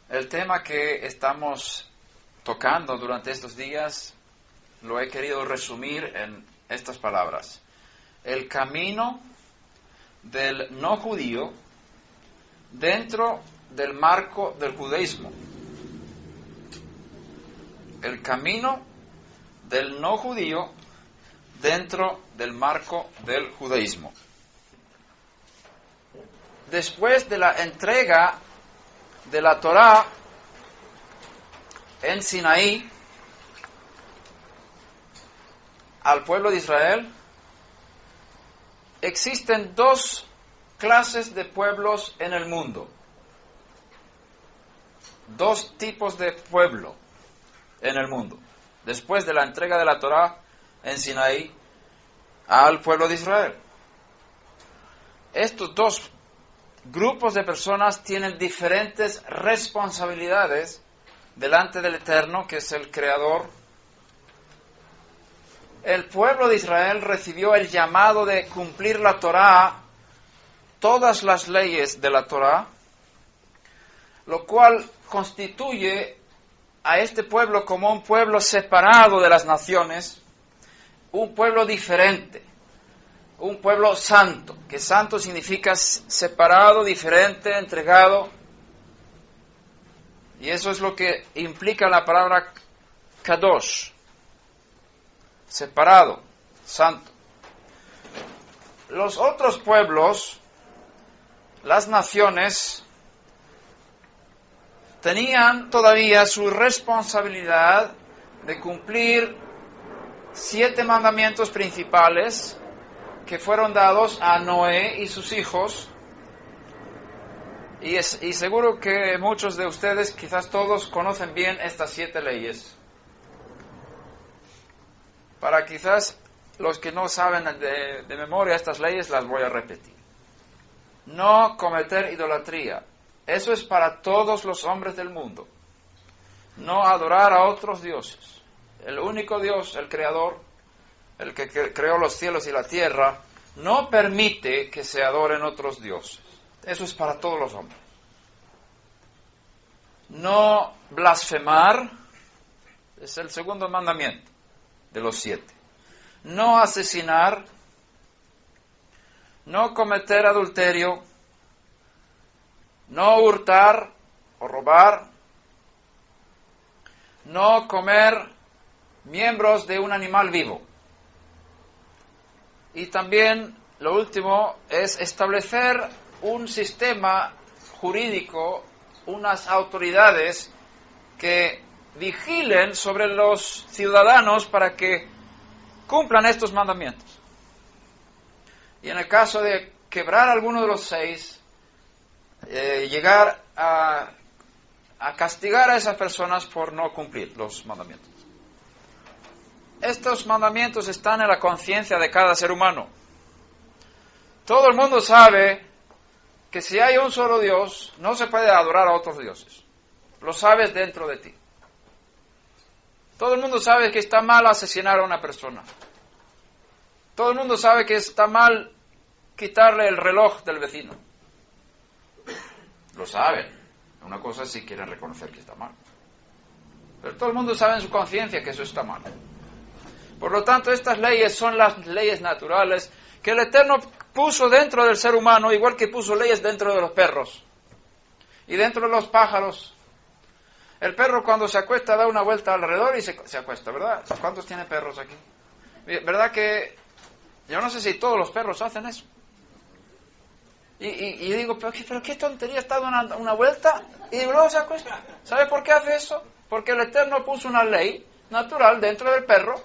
El tema que estamos tocando durante estos días lo he querido resumir en estas palabras. El camino del no judío dentro del marco del judaísmo. El camino del no judío dentro del marco del judaísmo. Después de la entrega de la Torá en Sinaí al pueblo de Israel, existen dos clases de pueblos en el mundo. Dos tipos de pueblo en el mundo. Después de la entrega de la Torá en Sinaí al pueblo de Israel. Estos dos grupos de personas tienen diferentes responsabilidades delante del Eterno, que es el Creador. El pueblo de Israel recibió el llamado de cumplir la Torá, todas las leyes de la Torá, lo cual constituye a este pueblo como un pueblo separado de las naciones, un pueblo diferente, un pueblo santo, que santo significa separado, diferente, entregado, y eso es lo que implica la palabra kadosh, separado, santo. Los otros pueblos, las naciones, tenían todavía su responsabilidad de cumplir 7 mandamientos principales que fueron dados a Noé y sus hijos, y seguro que muchos de ustedes, quizás todos, conocen bien estas 7 leyes. Para quizás los que no saben de memoria estas leyes, las voy a repetir. No cometer idolatría. Eso es para todos los hombres del mundo. No adorar a otros dioses. El único Dios, el Creador, el que creó los cielos y la tierra, no permite que se adoren otros dioses. Eso es para todos los hombres. No blasfemar es el segundo mandamiento de los 7. No asesinar, no cometer adulterio, no hurtar o robar, no comer miembros de un animal vivo. Y también, lo último, es establecer un sistema jurídico, unas autoridades que vigilen sobre los ciudadanos para que cumplan estos mandamientos. Y en el caso de quebrar alguno de los 6, llegar a castigar a esas personas por no cumplir los mandamientos. Estos mandamientos están en la conciencia de cada ser humano. Todo el mundo sabe que si hay un solo Dios, no se puede adorar a otros dioses. Lo sabes dentro de ti. Todo el mundo sabe que está mal asesinar a una persona. Todo el mundo sabe que está mal quitarle el reloj del vecino. Lo saben. Una cosa es si quieren reconocer que está mal. Pero todo el mundo sabe en su conciencia que eso está mal. Por lo tanto, estas leyes son las leyes naturales que el Eterno puso dentro del ser humano, igual que puso leyes dentro de los perros y dentro de los pájaros. El perro cuando se acuesta da una vuelta alrededor y se acuesta, ¿verdad? ¿Cuántos tiene perros aquí? ¿Verdad que yo no sé si todos los perros hacen eso? Y digo, ¿pero qué tontería, está dando una vuelta y luego se acuesta? ¿Sabe por qué hace eso? Porque el Eterno puso una ley natural dentro del perro.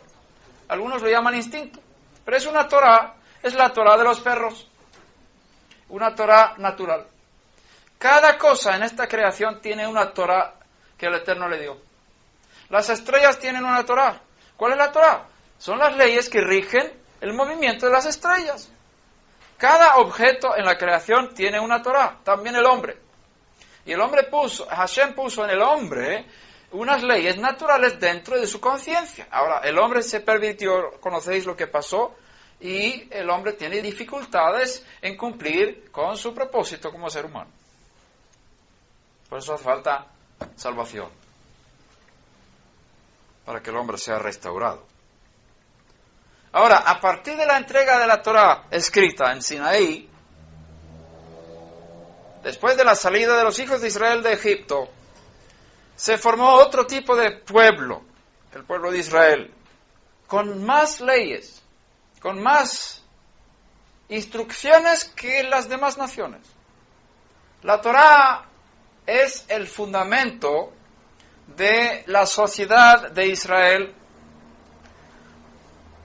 Algunos lo llaman instinto, pero es una Torá, es la Torá de los perros, una Torá natural. Cada cosa en esta creación tiene una Torá que el Eterno le dio. Las estrellas tienen una Torá. ¿Cuál es la Torá? Son las leyes que rigen el movimiento de las estrellas. Cada objeto en la creación tiene una Torá, también el hombre. Y el hombre Hashem puso en el hombre unas leyes naturales dentro de su conciencia. Ahora, el hombre se pervirtió, conocéis lo que pasó, y el hombre tiene dificultades en cumplir con su propósito como ser humano. Por eso hace falta salvación, para que el hombre sea restaurado. Ahora, a partir de la entrega de la Torá escrita en Sinaí, después de la salida de los hijos de Israel de Egipto, se formó otro tipo de pueblo, el pueblo de Israel, con más leyes, con más instrucciones que las demás naciones. La Torá es el fundamento de la sociedad de Israel.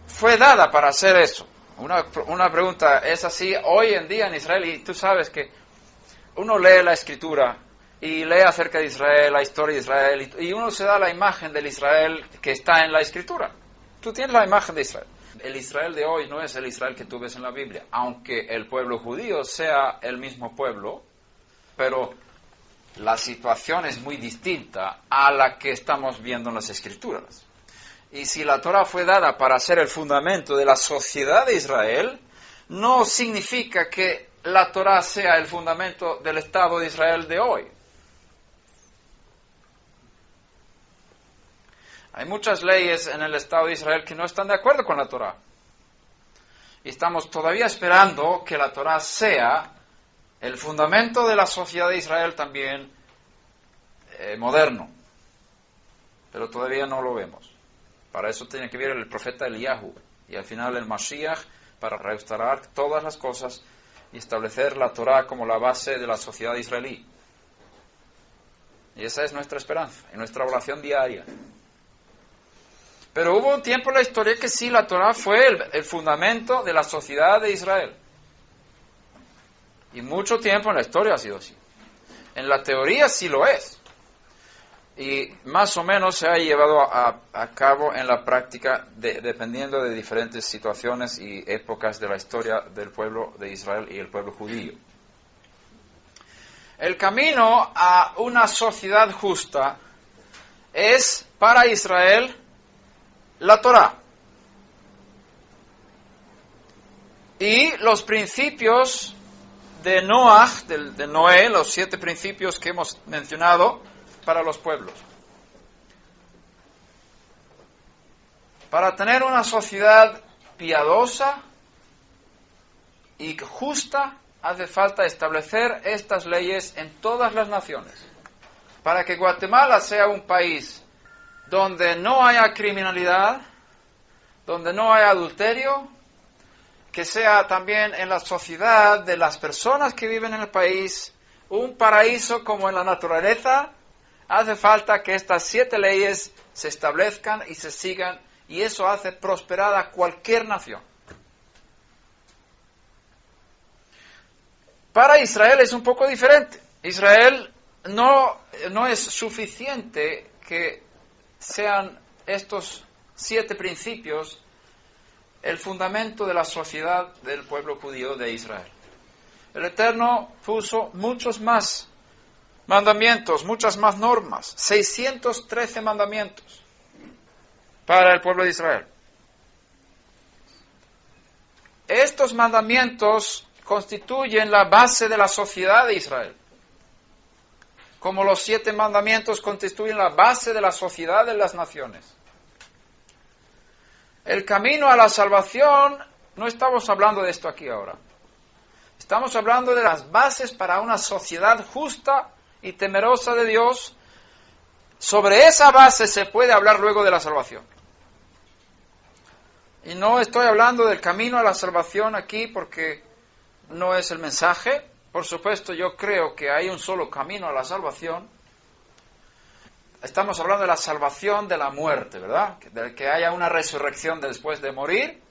Fue dada para hacer eso. Una pregunta es así hoy en día en Israel, y tú sabes que uno lee la Escritura y lee acerca de Israel, la historia de Israel, y uno se da la imagen del Israel que está en la Escritura. Tú tienes la imagen de Israel. El Israel de hoy no es el Israel que tú ves en la Biblia, aunque el pueblo judío sea el mismo pueblo, pero la situación es muy distinta a la que estamos viendo en las Escrituras. Y si la Torá fue dada para ser el fundamento de la sociedad de Israel, no significa que la Torá sea el fundamento del Estado de Israel de hoy. Hay muchas leyes en el Estado de Israel que no están de acuerdo con la Torá. Y estamos todavía esperando que la Torá sea el fundamento de la sociedad de Israel también moderno. Pero todavía no lo vemos. Para eso tiene que ver el profeta Eliyahu y al final el Mashiach para restaurar todas las cosas y establecer la Torá como la base de la sociedad israelí. Y esa es nuestra esperanza y nuestra oración diaria. Pero hubo un tiempo en la historia que sí, la Torá fue el fundamento de la sociedad de Israel. Y mucho tiempo en la historia ha sido así. En la teoría sí lo es. Y más o menos se ha llevado a cabo en la práctica dependiendo de diferentes situaciones y épocas de la historia del pueblo de Israel y el pueblo judío. El camino a una sociedad justa es para Israel la Torá. Y los principios de Noah, de Noé, los 7 principios que hemos mencionado, para los pueblos. Para tener una sociedad piadosa y justa, hace falta establecer estas leyes en todas las naciones. Para que Guatemala sea un país donde no haya criminalidad, donde no haya adulterio, que sea también en la sociedad de las personas que viven en el país un paraíso como en la naturaleza, hace falta que estas 7 leyes se establezcan y se sigan, y eso hace prosperar a cualquier nación. Para Israel es un poco diferente. Israel no es suficiente que sean estos 7 principios el fundamento de la sociedad del pueblo judío de Israel. El Eterno puso muchos más mandamientos, muchas más normas, 613 mandamientos para el pueblo de Israel. Estos mandamientos constituyen la base de la sociedad de Israel, como los 7 mandamientos constituyen la base de la sociedad de las naciones. El camino a la salvación, no estamos hablando de esto aquí ahora. Estamos hablando de las bases para una sociedad justa y temerosa de Dios. Sobre esa base se puede hablar luego de la salvación. Y no estoy hablando del camino a la salvación aquí porque no es el mensaje. Por supuesto, yo creo que hay un solo camino a la salvación. Estamos hablando de la salvación de la muerte, ¿verdad? De que haya una resurrección después de morir,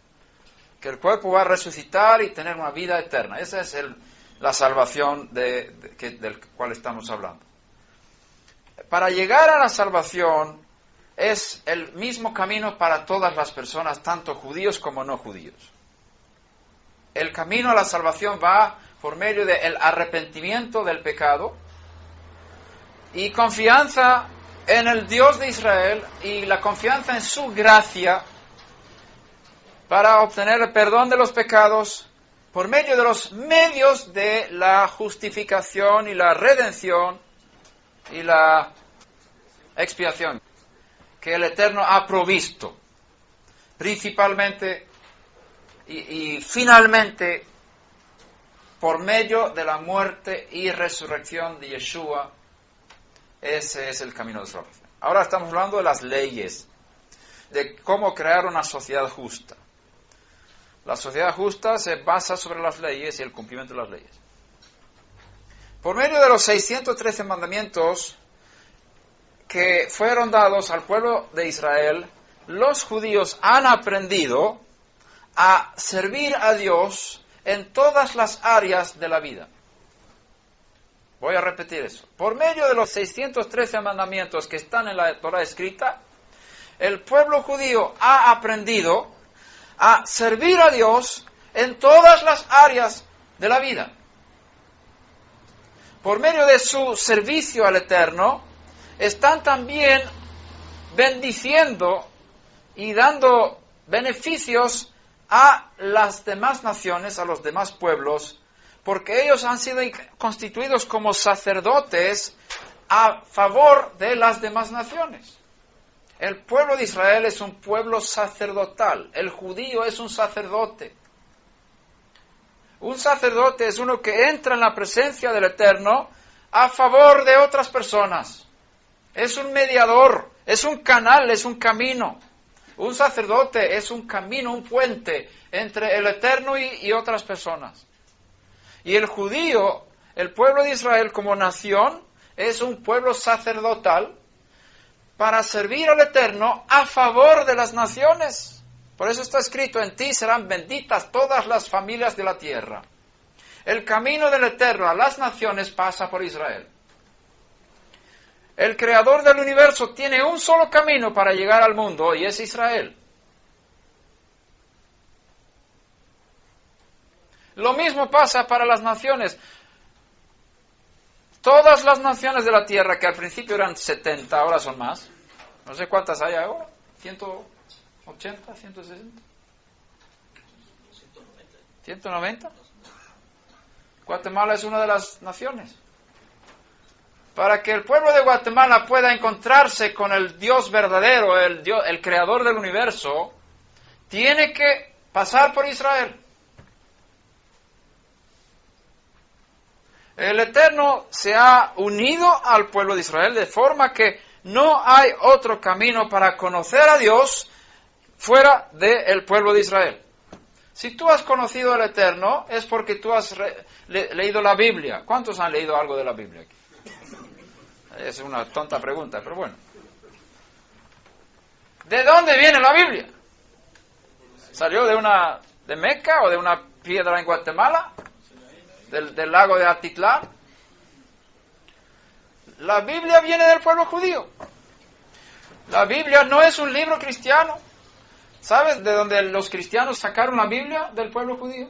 que el cuerpo va a resucitar y tener una vida eterna. Esa es la salvación del cual estamos hablando. Para llegar a la salvación es el mismo camino para todas las personas, tanto judíos como no judíos. El camino a la salvación va por medio del arrepentimiento del pecado y confianza en el Dios de Israel y la confianza en su gracia para obtener el perdón de los pecados por medio de los medios de la justificación y la redención y la expiación que el Eterno ha provisto, principalmente y finalmente por medio de la muerte y resurrección de Yeshua. Ese es el camino de salvación. Ahora estamos hablando de las leyes, de cómo crear una sociedad justa. La sociedad justa se basa sobre las leyes y el cumplimiento de las leyes. Por medio de los 613 mandamientos que fueron dados al pueblo de Israel, los judíos han aprendido a servir a Dios en todas las áreas de la vida. Voy a repetir eso. Por medio de los 613 mandamientos que están en la Torah escrita, el pueblo judío ha aprendido a servir a Dios en todas las áreas de la vida. Por medio de su servicio al Eterno, están también bendiciendo y dando beneficios a las demás naciones, a los demás pueblos, porque ellos han sido constituidos como sacerdotes a favor de las demás naciones. El pueblo de Israel es un pueblo sacerdotal, el judío es un sacerdote. Un sacerdote es uno que entra en la presencia del Eterno a favor de otras personas. Es un mediador, es un canal, es un camino. Un sacerdote es un camino, un puente entre el Eterno y otras personas. Y el judío, el pueblo de Israel como nación, es un pueblo sacerdotal para servir al Eterno a favor de las naciones. Por eso está escrito: en ti serán benditas todas las familias de la tierra. El camino del Eterno a las naciones pasa por Israel. El creador del universo tiene un solo camino para llegar al mundo y es Israel. Lo mismo pasa para las naciones. Todas las naciones de la tierra, que al principio eran 70, ahora son más. No sé cuántas hay ahora. 180, 160. 190. Guatemala es una de las naciones. Para que el pueblo de Guatemala pueda encontrarse con el Dios verdadero, el creador del universo, tiene que pasar por Israel. El Eterno se ha unido al pueblo de Israel de forma que no hay otro camino para conocer a Dios fuera del pueblo de Israel. Si tú has conocido al Eterno es porque tú has leído la Biblia. ¿Cuántos han leído algo de la Biblia aquí? Es una tonta pregunta, pero bueno. ¿De dónde viene la Biblia? ¿Salió de Meca o de una piedra en Guatemala? ¿Del lago de Atitlán? La Biblia viene del pueblo judío. La Biblia no es un libro cristiano. ¿Sabes de dónde los cristianos sacaron la Biblia? Del pueblo judío.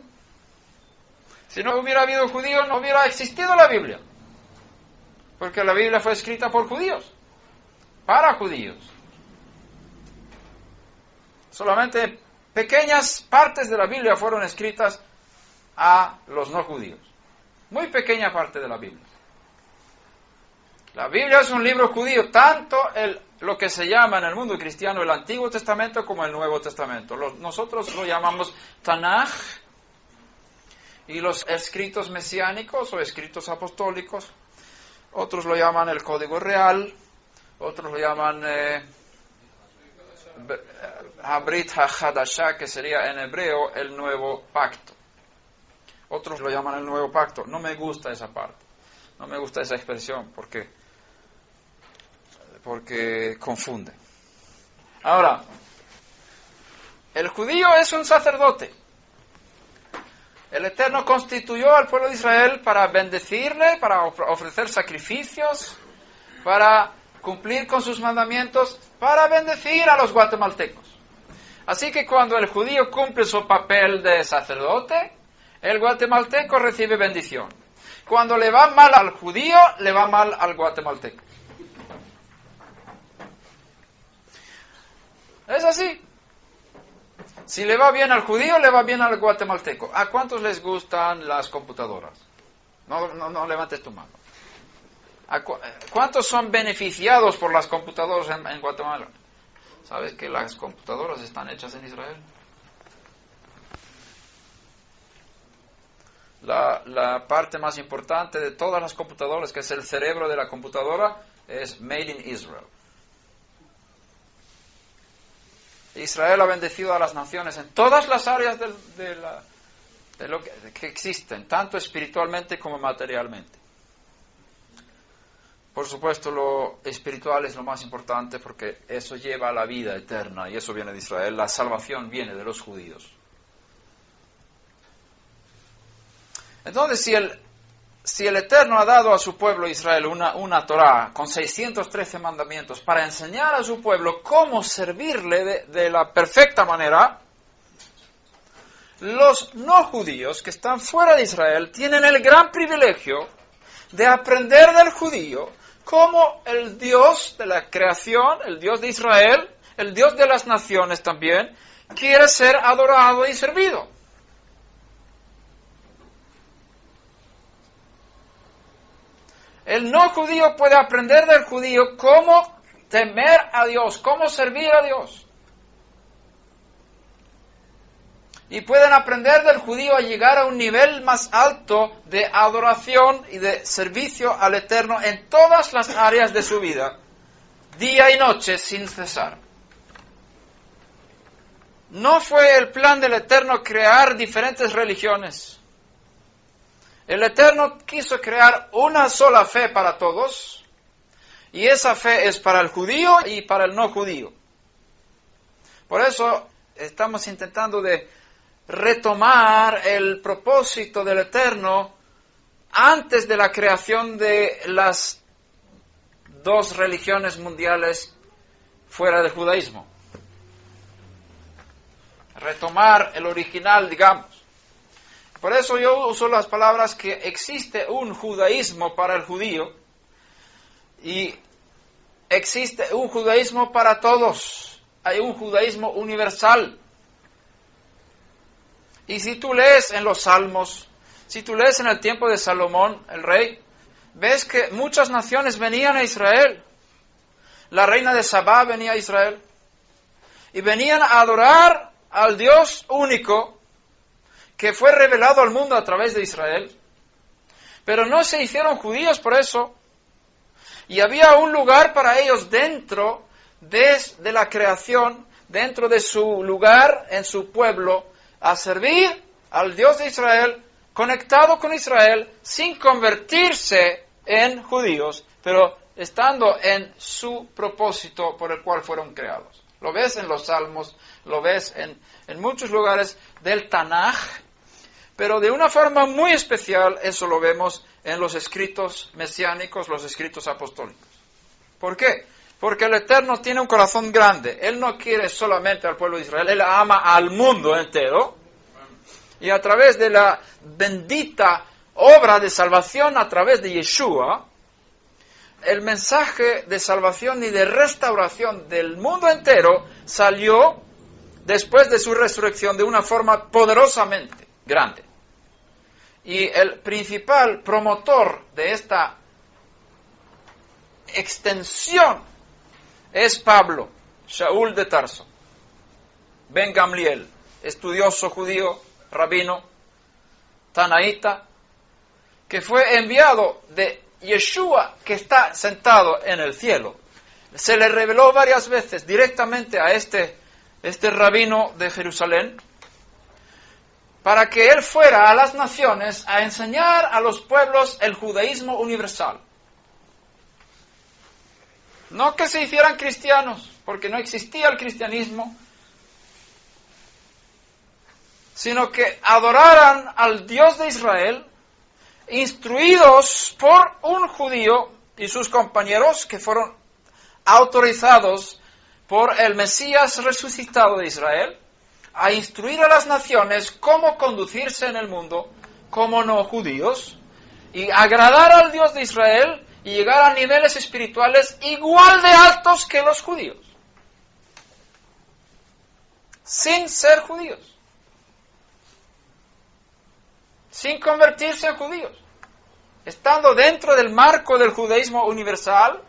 Si no hubiera habido judíos, no hubiera existido la Biblia. Porque la Biblia fue escrita por judíos, para judíos. Solamente pequeñas partes de la Biblia fueron escritas a los no judíos. Muy pequeña parte de la Biblia. La Biblia es un libro judío, tanto lo que se llama en el mundo cristiano el Antiguo Testamento como el Nuevo Testamento. Nosotros lo llamamos Tanaj, y los escritos mesiánicos o escritos apostólicos. Otros lo llaman el Código Real, otros lo llaman Habrit HaChadashah, que sería en hebreo el Nuevo Pacto. Otros lo llaman el Nuevo Pacto. No me gusta esa parte, no me gusta esa expresión porque confunde. Ahora, el judío es un sacerdote. El Eterno constituyó al pueblo de Israel para bendecirle, para ofrecer sacrificios, para cumplir con sus mandamientos, para bendecir a los guatemaltecos. Así que cuando el judío cumple su papel de sacerdote, el guatemalteco recibe bendición. Cuando le va mal al judío, le va mal al guatemalteco. Es así. Si le va bien al judío, le va bien al guatemalteco. ¿A cuántos les gustan las computadoras? No levantes tu mano. ¿Cuántos son beneficiados por las computadoras en Guatemala? ¿Sabes que las computadoras están hechas en Israel? La parte más importante de todas las computadoras, que es el cerebro de la computadora, es Made in Israel. Israel ha bendecido a las naciones en todas las áreas de lo que existen, tanto espiritualmente como materialmente. Por supuesto, lo espiritual es lo más importante porque eso lleva a la vida eterna y eso viene de Israel. La salvación viene de los judíos. Entonces, si el Eterno ha dado a su pueblo Israel una Torá con 613 mandamientos para enseñar a su pueblo cómo servirle de la perfecta manera, los no judíos que están fuera de Israel tienen el gran privilegio de aprender del judío cómo el Dios de la creación, el Dios de Israel, el Dios de las naciones también, quiere ser adorado y servido. El no judío puede aprender del judío cómo temer a Dios, cómo servir a Dios. Y pueden aprender del judío a llegar a un nivel más alto de adoración y de servicio al Eterno en todas las áreas de su vida, día y noche sin cesar. No fue el plan del Eterno crear diferentes religiones. El Eterno quiso crear una sola fe para todos, y esa fe es para el judío y para el no judío. Por eso estamos intentando de retomar el propósito del Eterno antes de la creación de las dos religiones mundiales fuera del judaísmo. Retomar el original, digamos. Por eso yo uso las palabras que existe un judaísmo para el judío y existe un judaísmo para todos. Hay un judaísmo universal. Y si tú lees en los Salmos, si tú lees en el tiempo de Salomón, el rey, ves que muchas naciones venían a Israel. La reina de Sabá venía a Israel. Y venían a adorar al Dios único que fue revelado al mundo a través de Israel. Pero no se hicieron judíos por eso. Y había un lugar para ellos dentro de la creación, dentro de su lugar, en su pueblo, a servir al Dios de Israel, conectado con Israel, sin convertirse en judíos, pero estando en su propósito por el cual fueron creados. Lo ves en los Salmos, lo ves en muchos lugares del Tanaj, pero de una forma muy especial eso lo vemos en los escritos mesiánicos, los escritos apostólicos. ¿Por qué? Porque el Eterno tiene un corazón grande. Él no quiere solamente al pueblo de Israel, Él ama al mundo entero. Y a través de la bendita obra de salvación, a través de Yeshua, el mensaje de salvación y de restauración del mundo entero salió después de su resurrección de una forma poderosamente grande. Y el principal promotor de esta extensión es Pablo, Shaul de Tarso, Ben Gamliel, estudioso judío, rabino, tanaíta, que fue enviado de Yeshua, que está sentado en el cielo. Se le reveló varias veces directamente a este rabino de Jerusalén, para que él fuera a las naciones a enseñar a los pueblos el judaísmo universal. No que se hicieran cristianos, porque no existía el cristianismo, sino que adoraran al Dios de Israel, instruidos por un judío y sus compañeros que fueron autorizados por el Mesías resucitado de Israel, a instruir a las naciones cómo conducirse en el mundo como no judíos y agradar al Dios de Israel y llegar a niveles espirituales igual de altos que los judíos, sin ser judíos, sin convertirse en judíos. estando dentro del marco del judaísmo universal,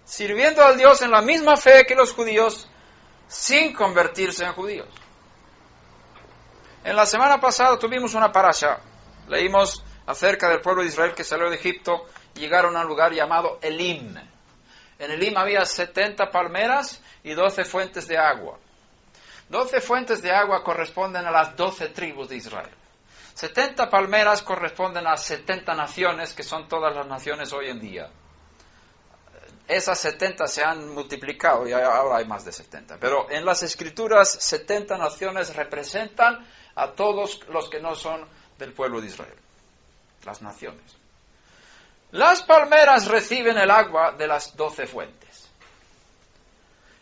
sirviendo al Dios en la misma fe que los judíos, sin convertirse en judíos. En la semana pasada tuvimos una parasha. Leímos acerca del pueblo de Israel que salió de Egipto y llegaron a un lugar llamado Elim. En Elim había 70 palmeras y 12 fuentes de agua. 12 fuentes de agua corresponden a las 12 tribus de Israel. 70 palmeras corresponden a 70 naciones, que son todas las naciones hoy en día. Esas 70 se han multiplicado y ahora hay más de 70. Pero en las Escrituras, 70 naciones representan a todos los que no son del pueblo de Israel. Las naciones. Las palmeras reciben el agua de las 12 fuentes.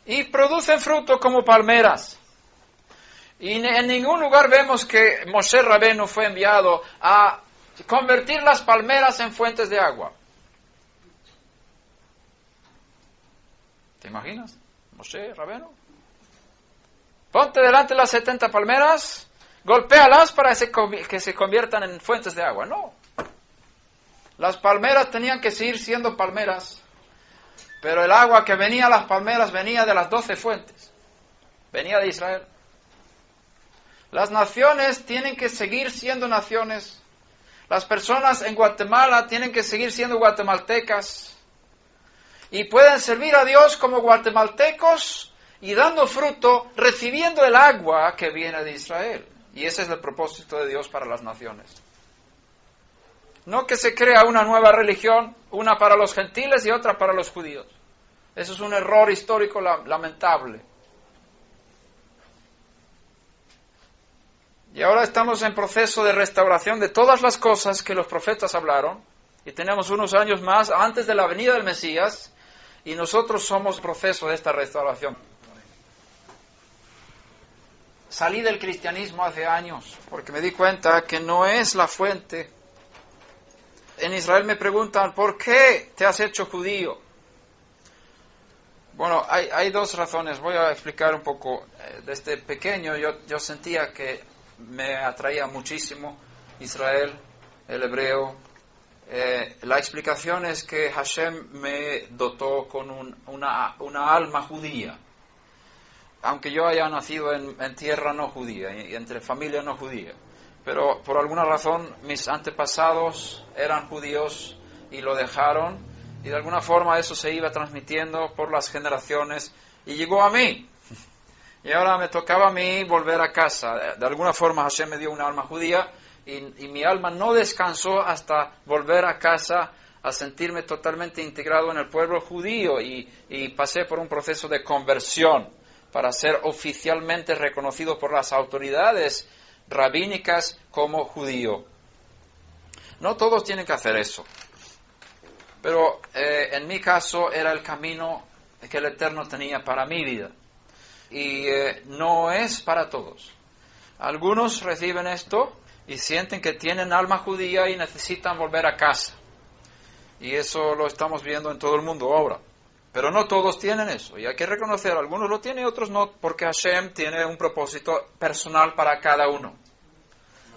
Y producen fruto como palmeras. Y en ningún lugar vemos que Moshe Rabenu fue enviado a convertir las palmeras en fuentes de agua. ¿Te imaginas? Moshe Rabenu. Ponte delante de las 70 palmeras, golpéalas para que se conviertan en fuentes de agua. No. Las palmeras tenían que seguir siendo palmeras, pero el agua que venía a las palmeras venía de las 12 fuentes. Venía de Israel. Las naciones tienen que seguir siendo naciones. Las personas en Guatemala tienen que seguir siendo guatemaltecas. Y pueden servir a Dios como guatemaltecos y dando fruto, recibiendo el agua que viene de Israel. Y ese es el propósito de Dios para las naciones. No que se crea una nueva religión, una para los gentiles y otra para los judíos. Eso es un error histórico lamentable. Y ahora estamos en proceso de restauración de todas las cosas que los profetas hablaron. Y tenemos unos años más antes de la venida del Mesías. Y nosotros somos proceso de esta restauración. Salí del cristianismo hace años porque me di cuenta que no es la fuente. En Israel me preguntan, ¿por qué te has hecho judío? Bueno, hay dos razones. Voy a explicar un poco. Desde pequeño yo sentía que me atraía muchísimo Israel, el hebreo. La explicación es que Hashem me dotó con una alma judía. Aunque yo haya nacido en tierra no judía y entre familia no judía. Pero por alguna razón mis antepasados eran judíos y lo dejaron. Y de alguna forma eso se iba transmitiendo por las generaciones y llegó a mí. Y ahora me tocaba a mí volver a casa. De alguna forma Hashem me dio una alma judía y mi alma no descansó hasta volver a casa a sentirme totalmente integrado en el pueblo judío y pasé por un proceso de conversión para ser oficialmente reconocido por las autoridades rabínicas como judío. No todos tienen que hacer eso, pero en mi caso era el camino que el Eterno tenía para mi vida. Y no es para todos. Algunos reciben esto y sienten que tienen alma judía y necesitan volver a casa. Y eso lo estamos viendo en todo el mundo ahora. Pero no todos tienen eso. Y hay que reconocer, algunos lo tienen y otros no, porque Hashem tiene un propósito personal para cada uno.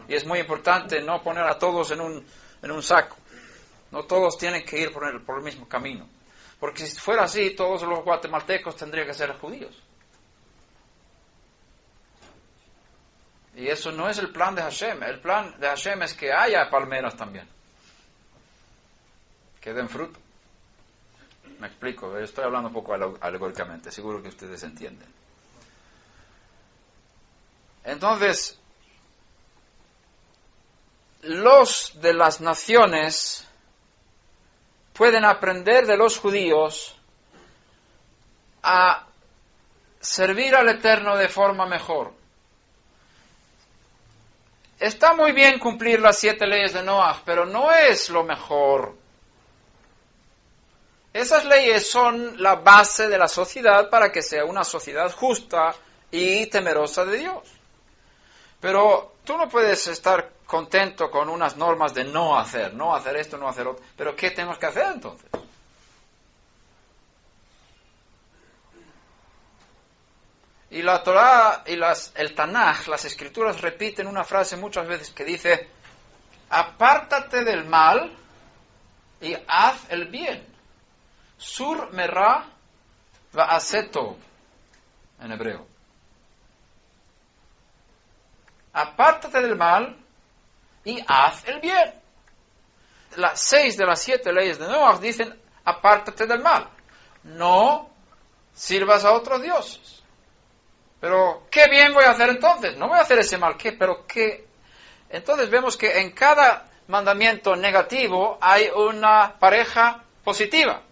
Y es muy importante no poner a todos en un saco. No todos tienen que ir por el mismo camino. Porque si fuera así, todos los guatemaltecos tendrían que ser judíos. Y eso no es el plan de Hashem. El plan de Hashem es que haya palmeras también. Que den fruto. Me explico, estoy hablando un poco alegóricamente, seguro que ustedes entienden. Entonces, los de las naciones pueden aprender de los judíos a servir al Eterno de forma mejor. Está muy bien cumplir las 7 leyes de Noah, pero no es lo mejor. Esas leyes son la base de la sociedad para que sea una sociedad justa y temerosa de Dios. Pero tú no puedes estar contento con unas normas de no hacer esto, no hacer otro. Pero ¿qué tenemos que hacer entonces? Y la Torá y el Tanaj, las Escrituras repiten una frase muchas veces que dice: apártate del mal y haz el bien. Sur merá va'aseto en hebreo. Apártate del mal y haz el bien. Las 6 de las 7 leyes de Noah dicen, apártate del mal. No sirvas a otros dioses. Pero, ¿qué bien voy a hacer entonces? No voy a hacer ese mal, ¿qué? Pero, ¿qué? Entonces vemos que en cada mandamiento negativo hay una pareja positiva.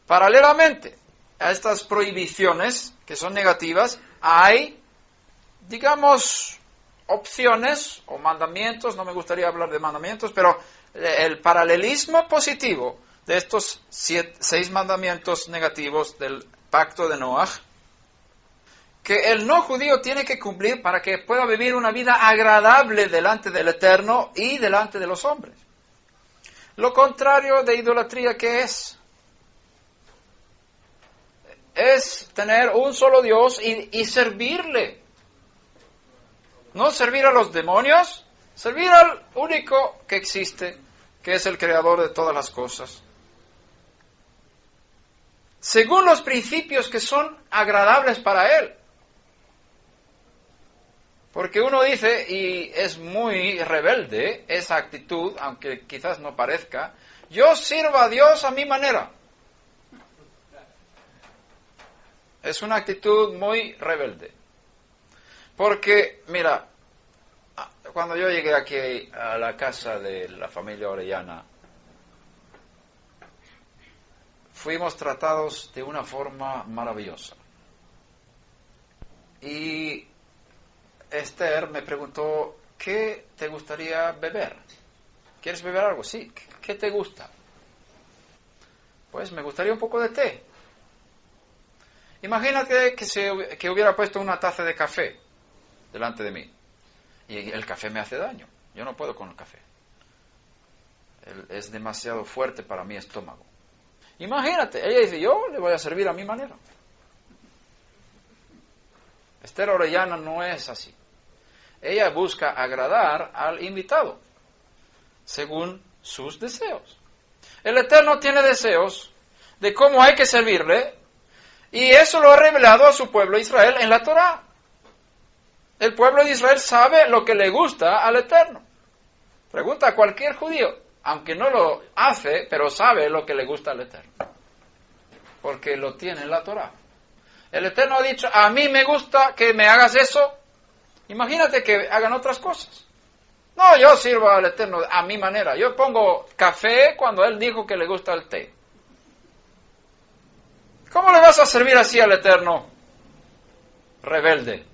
Paralelamente a estas prohibiciones que son negativas, hay, digamos, opciones o mandamientos, no me gustaría hablar de mandamientos, pero el paralelismo positivo de estos 6 mandamientos negativos del pacto de Noah, que el no judío tiene que cumplir para que pueda vivir una vida agradable delante del Eterno y delante de los hombres. Lo contrario de idolatría, ¿qué es? Es tener un solo Dios y servirle. No servir a los demonios, servir al único que existe, que es el creador de todas las cosas. Según los principios que son agradables para Él. Porque uno dice, y es muy rebelde esa actitud, aunque quizás no parezca, yo sirvo a Dios a mi manera. Es una actitud muy rebelde. Porque, mira, cuando yo llegué aquí a la casa de la familia Orellana, fuimos tratados de una forma maravillosa. Y Esther me preguntó, ¿qué te gustaría beber? ¿Quieres beber algo? Sí. ¿Qué te gusta? Pues me gustaría un poco de té. Imagínate que hubiera puesto una taza de café delante de mí. Y el café me hace daño. Yo no puedo con el café. Es demasiado fuerte para mi estómago. Imagínate, ella dice, yo le voy a servir a mi manera. Esther Orellana no es así. Ella busca agradar al invitado, según sus deseos. El Eterno tiene deseos de cómo hay que servirle, y eso lo ha revelado a su pueblo Israel en la Torá. El pueblo de Israel sabe lo que le gusta al Eterno. Pregunta a cualquier judío, aunque no lo hace, pero sabe lo que le gusta al Eterno. Porque lo tiene en la Torá. El Eterno ha dicho, a mí me gusta que me hagas eso. Imagínate que hagan otras cosas. No, yo sirvo al Eterno a mi manera. Yo pongo café cuando Él dijo que le gusta el té. ¿Cómo le vas a servir así al Eterno? Rebelde.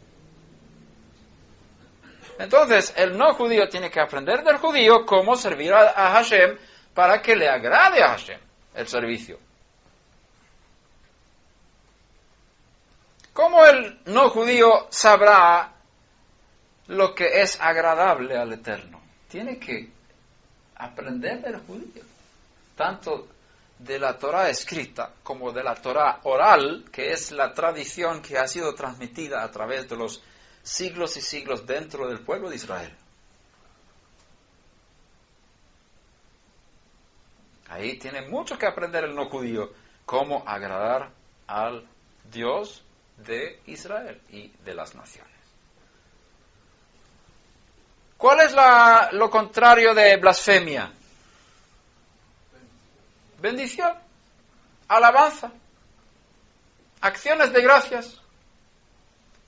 Entonces, el no judío tiene que aprender del judío cómo servir a Hashem para que le agrade a Hashem el servicio. ¿Cómo el no judío sabrá lo que es agradable al Eterno? Tiene que aprender del judío, tanto de la Torá escrita como de la Torá oral, que es la tradición que ha sido transmitida a través de los siglos y siglos dentro del pueblo de Israel. Ahí tiene mucho que aprender el no judío, cómo agradar al Dios de Israel y de las naciones. ¿Cuál es lo contrario de blasfemia? Bendición, alabanza, acciones de gracias.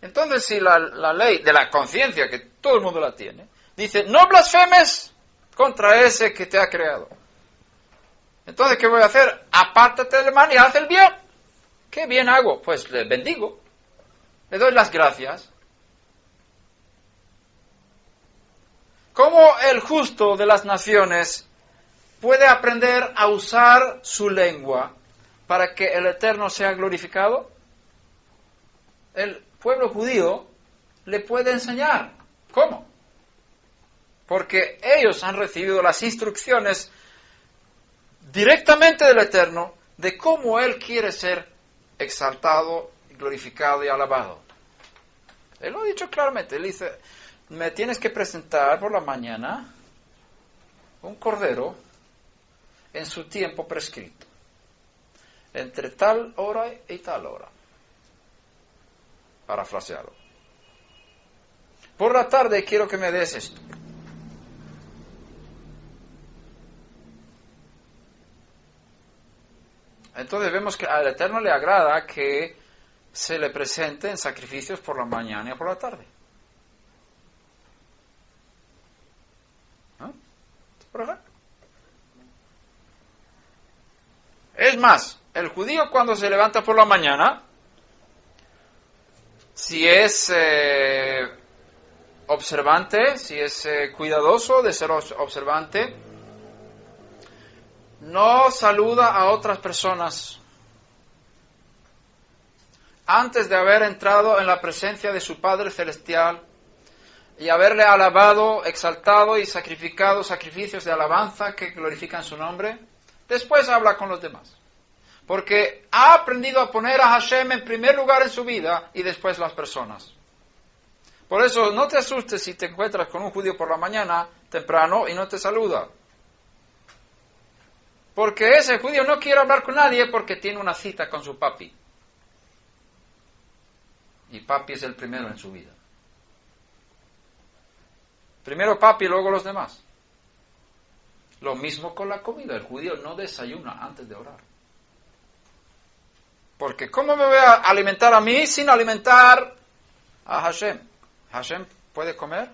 Entonces, si la ley de la conciencia, que todo el mundo la tiene, dice, no blasfemes contra ese que te ha creado. Entonces, ¿qué voy a hacer? Apártate del mal y haz el bien. ¿Qué bien hago? Pues le bendigo, le doy las gracias. ¿Cómo el justo de las naciones puede aprender a usar su lengua para que el Eterno sea glorificado? El pueblo judío le puede enseñar. ¿Cómo? Porque ellos han recibido las instrucciones directamente del Eterno de cómo Él quiere ser exaltado, glorificado y alabado. Él lo ha dicho claramente. Él dice, me tienes que presentar por la mañana un cordero en su tiempo prescrito, entre tal hora y tal hora, parafrasearlo. Por la tarde quiero que me des esto. Entonces vemos que al Eterno le agrada que se le presenten sacrificios por la mañana y por la tarde. ¿No? Por ejemplo. Es más, el judío cuando se levanta por la mañana, si es observante, si es cuidadoso de ser observante, no saluda a otras personas antes de haber entrado en la presencia de su Padre Celestial y haberle alabado, exaltado y sacrificado sacrificios de alabanza que glorifican su nombre. Después habla con los demás, porque ha aprendido a poner a Hashem en primer lugar en su vida y después las personas. Por eso no te asustes si te encuentras con un judío por la mañana temprano y no te saluda, porque ese judío no quiere hablar con nadie porque tiene una cita con su papi, y papi es el primero en su vida. Primero papi, luego los demás. Lo mismo con la comida. El judío no desayuna antes de orar. Porque ¿cómo me voy a alimentar a mí sin alimentar a Hashem? ¿Hashem puede comer?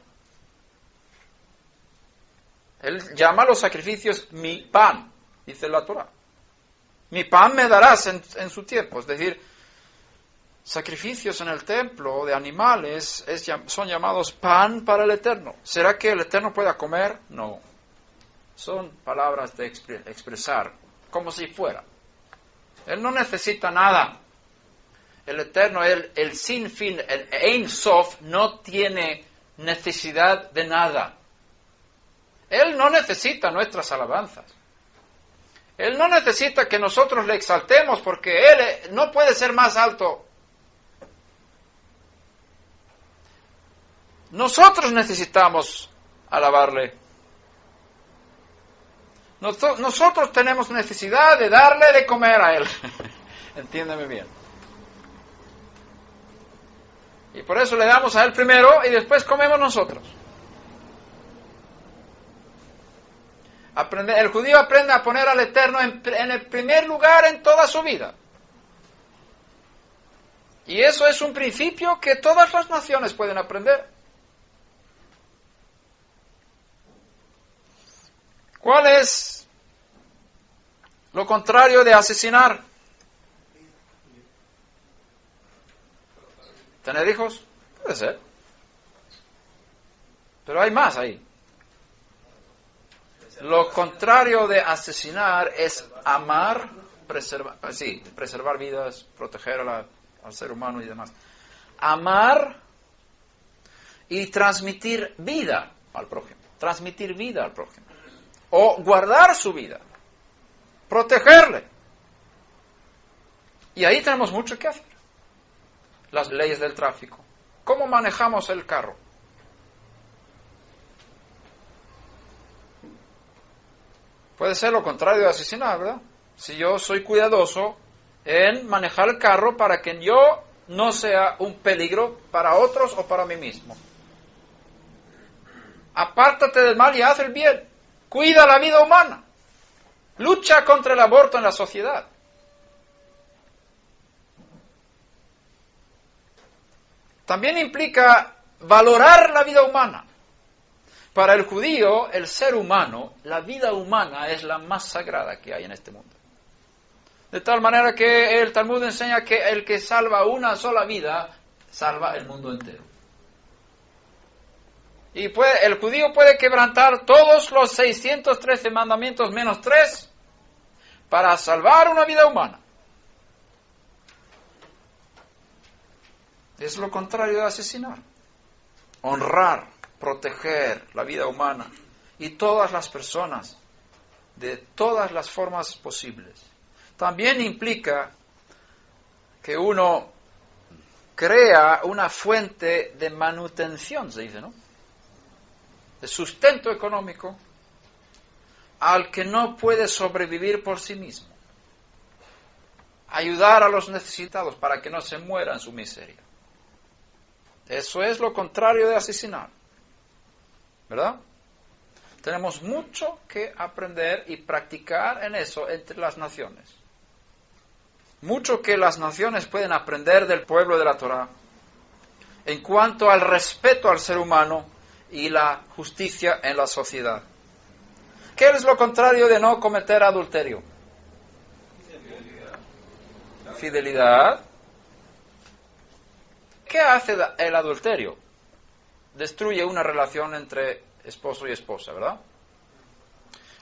Él llama a los sacrificios mi pan, dice la Torah. Mi pan me darás en su tiempo. Es decir, sacrificios en el templo de animales son llamados pan para el Eterno. ¿Será que el Eterno pueda comer? No. Son palabras de expresar, como si fuera. Él no necesita nada. El Eterno, el sin fin, el Ein Sof, no tiene necesidad de nada. Él no necesita nuestras alabanzas. Él no necesita que nosotros le exaltemos porque Él no puede ser más alto. Nosotros necesitamos alabarle. Nosotros tenemos necesidad de darle de comer a Él. Entiéndeme bien. Y por eso le damos a Él primero y después comemos nosotros. El judío aprende a poner al Eterno en el primer lugar en toda su vida. Y eso es un principio que todas las naciones pueden aprender. ¿Cuál es lo contrario de asesinar? ¿Tener hijos? Puede ser. Pero hay más ahí. Lo contrario de asesinar es amar, preservar vidas, proteger al ser humano y demás. Amar y transmitir vida al prójimo. Transmitir vida al prójimo. O guardar su vida. Protegerle. Y ahí tenemos mucho que hacer. Las leyes del tráfico. ¿Cómo manejamos el carro? Puede ser lo contrario de asesinar, ¿verdad? Si yo soy cuidadoso en manejar el carro para que yo no sea un peligro para otros o para mí mismo. Apártate del mal y haz el bien. Cuida la vida humana. Lucha contra el aborto en la sociedad. También implica valorar la vida humana. Para el judío, el ser humano, la vida humana es la más sagrada que hay en este mundo. De tal manera que el Talmud enseña que el que salva una sola vida, salva el mundo entero. Y el judío puede quebrantar todos los 613 mandamientos menos 3 para salvar una vida humana. Es lo contrario de asesinar. Honrar, proteger la vida humana y todas las personas de todas las formas posibles. También implica que uno crea una fuente de manutención, se dice, ¿no? De sustento económico al que no puede sobrevivir por sí mismo. Ayudar a los necesitados para que no se muera en su miseria. Eso es lo contrario de asesinar. ¿Verdad? Tenemos mucho que aprender y practicar en eso entre las naciones. Mucho que las naciones pueden aprender del pueblo de la Torá en cuanto al respeto al ser humano y la justicia en la sociedad. ¿Qué es lo contrario de no cometer adulterio? Fidelidad. ¿Qué hace el adulterio? Destruye una relación entre esposo y esposa, ¿verdad?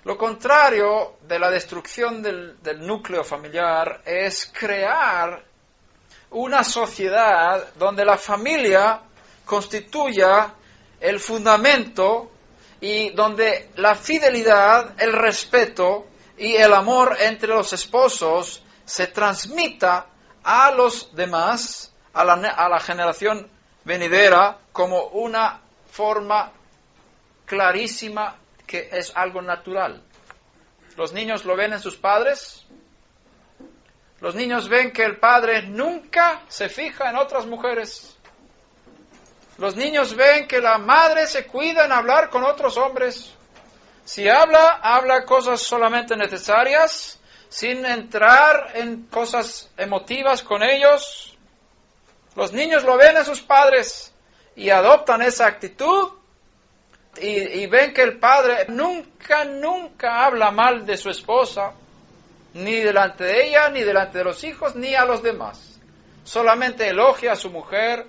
Lo contrario de la destrucción del núcleo familiar es crear una sociedad donde la familia constituya el fundamento y donde la fidelidad, el respeto y el amor entre los esposos se transmita a los demás, a la generación venidera, como una forma clarísima que es algo natural. Los niños lo ven en sus padres. Los niños ven que el padre nunca se fija en otras mujeres. Los niños ven que la madre se cuida en hablar con otros hombres. Si habla cosas solamente necesarias, sin entrar en cosas emotivas con ellos. Los niños lo ven en sus padres y adoptan esa actitud y ven que el padre nunca habla mal de su esposa, ni delante de ella, ni delante de los hijos, ni a los demás. Solamente elogia a su mujer,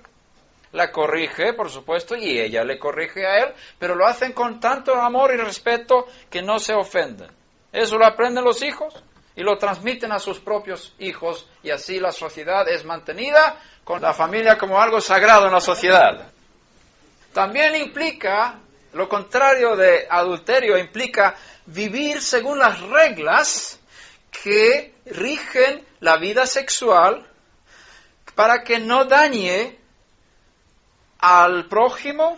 la corrige, por supuesto, y ella le corrige a él, pero lo hacen con tanto amor y respeto que no se ofenden. Eso lo aprenden los hijos y lo transmiten a sus propios hijos, y así la sociedad es mantenida con la familia como algo sagrado en la sociedad. También implica, lo contrario de adulterio, implica vivir según las reglas que rigen la vida sexual para que no dañe al prójimo,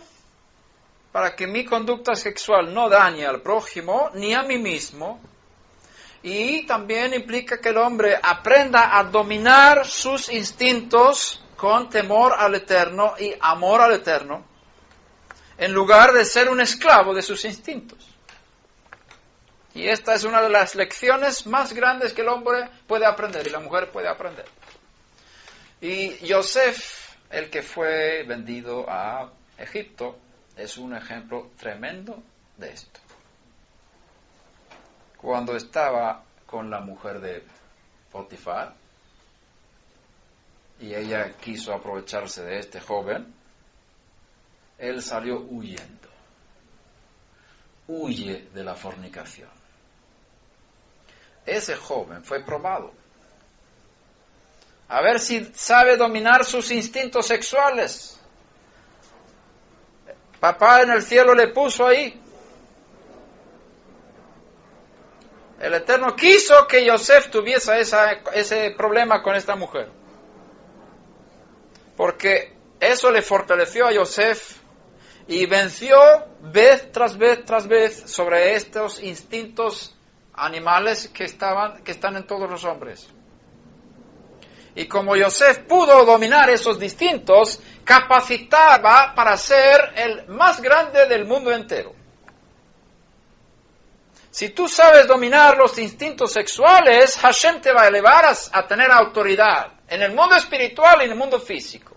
para que mi conducta sexual no dañe al prójimo ni a mí mismo. Y también implica que el hombre aprenda a dominar sus instintos con temor al Eterno y amor al Eterno, en lugar de ser un esclavo de sus instintos. Y esta es una de las lecciones más grandes que el hombre puede aprender y la mujer puede aprender. Y Yosef, el que fue vendido a Egipto, es un ejemplo tremendo de esto. Cuando estaba con la mujer de Potifar y ella quiso aprovecharse de este joven, él salió huyendo. Huye de la fornicación. Ese joven fue probado. A ver si sabe dominar sus instintos sexuales. Papá en el cielo le puso ahí. El Eterno quiso que Yosef tuviese ese problema con esta mujer. Porque eso le fortaleció a Yosef y venció vez tras vez sobre estos instintos animales que están en todos los hombres. Y como Yosef pudo dominar esos instintos, capacitaba para ser el más grande del mundo entero. Si tú sabes dominar los instintos sexuales, Hashem te va a elevar a tener autoridad en el mundo espiritual y en el mundo físico.